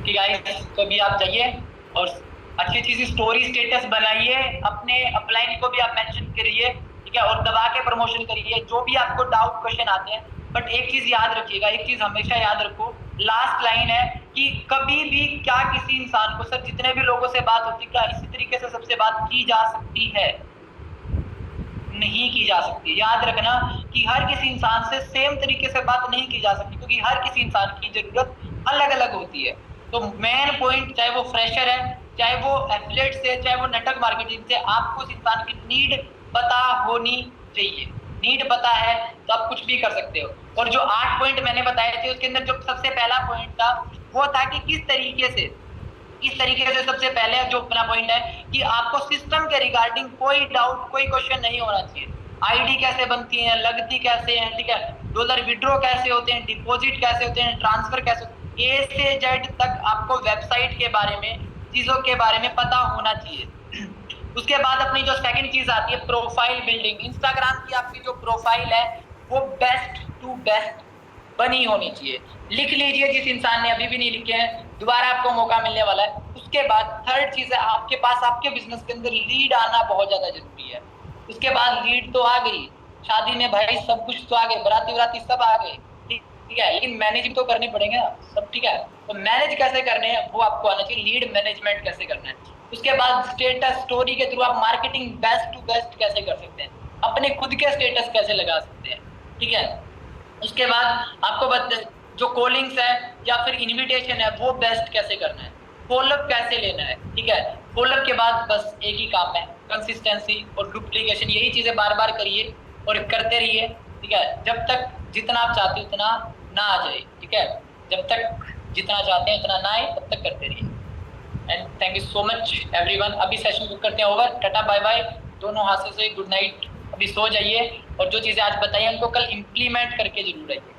ठीक है, तो अभी आप जाइए और अच्छी अच्छी सी स्टोरी स्टेटस बनाइए, अपने अपलाइन को भी आप मेंशन करिए। ठीक है, और दबा के प्रमोशन करिए, जो भी आपको डाउट क्वेश्चन आते हैं। बट एक चीज याद रखिएगा, एक चीज हमेशा याद रखो, लास्ट लाइन है कि कभी भी क्या किसी इंसान को, सर जितने भी लोगों से बात होती है क्या इसी तरीके से सबसे बात की जा सकती है? नहीं की जा सकती। याद रखना कि हर किसी इंसान से सेम तरीके से बात नहीं की जा सकती, क्योंकि हर किसी इंसान की जरूरत अलग अलग होती है। तो मेन पॉइंट, चाहे वो फ्रेशर है, चाहे वो एथलीट से, चाहे वो नेटवर्क मार्केटिंग से, आपको उस इंसान की नीड पता होनी चाहिए। नीड पता है तो आप कुछ भी कर सकते हो। और जो 8 पॉइंट मैंने बताए थे उसके अंदर जो सबसे पहला पॉइंट था वो था कि किस तरीके से, इस तरीके से सबसे पहले जो अपना पॉइंट है कि आपको सिस्टम के रिगार्डिंग कोई डाउट, कोई क्वेश्चन नहीं होना चाहिए। आईडी कैसे बनती है, लगती कैसे है, ठीक है, डॉलर विड्रॉ कैसे होते हैं, डिपॉजिट कैसे होते हैं, ट्रांसफर कैसे होते हैं, ए से जेड तक आपको वेबसाइट के बारे में, चीजों के बारे में पता होना चाहिए। उसके बाद अपनी जो सेकंड चीज आती है प्रोफाइल बिल्डिंग। इंस्टाग्राम की आपकी जो प्रोफाइल है वो बेस्ट टू बेस्ट बनी होनी चाहिए। लिख लीजिए, जिस इंसान ने अभी भी नहीं लिखे हैं दोबारा आपको मौका मिलने वाला है। उसके बाद थर्ड चीज है आपके पास आपके बिजनेस के अंदर लीड आना बहुत ज्यादा जरूरी है। उसके बाद लीड तो आ गई, शादी में भाई सब कुछ तो आ गए, बराती बराती सब आ गए, ठीक है, लेकिन मैनेज तो करने पड़ेंगे ना सब, ठीक है। तो मैनेज कैसे करने हैं वो आपको आना चाहिए, लीड मैनेजमेंट कैसे करना है। उसके बाद स्टेटस स्टोरी के थ्रू आप मार्केटिंग बेस्ट टू बेस्ट कैसे कर सकते हैं, अपने खुद के स्टेटस कैसे लगा सकते हैं, ठीक है। उसके बाद आपको जो कॉलिंग्स है या फिर इनविटेशन है वो बेस्ट कैसे करना है, फॉलोअप कैसे लेना है, ठीक है। फॉलोअप के बाद बस एक ही काम है, कंसिस्टेंसी और डुप्लीकेशन, यही चीजें बार बार करिए और करते रहिए, ठीक है, जब तक जितना आप चाहते हो उतना ना आ जाए, ठीक है। जब तक जितना चाहते हैं उतना ना आए तब तक करते रहिए। And thank you so much everyone. अभी सेशन बुक करते हैं, ओवर, टाटा बाय बाय, दोनों हाथों से गुड नाइट। अभी सो जाइए और जो चीजें आज बताई उनको कल इम्प्लीमेंट करके जरूर आइए।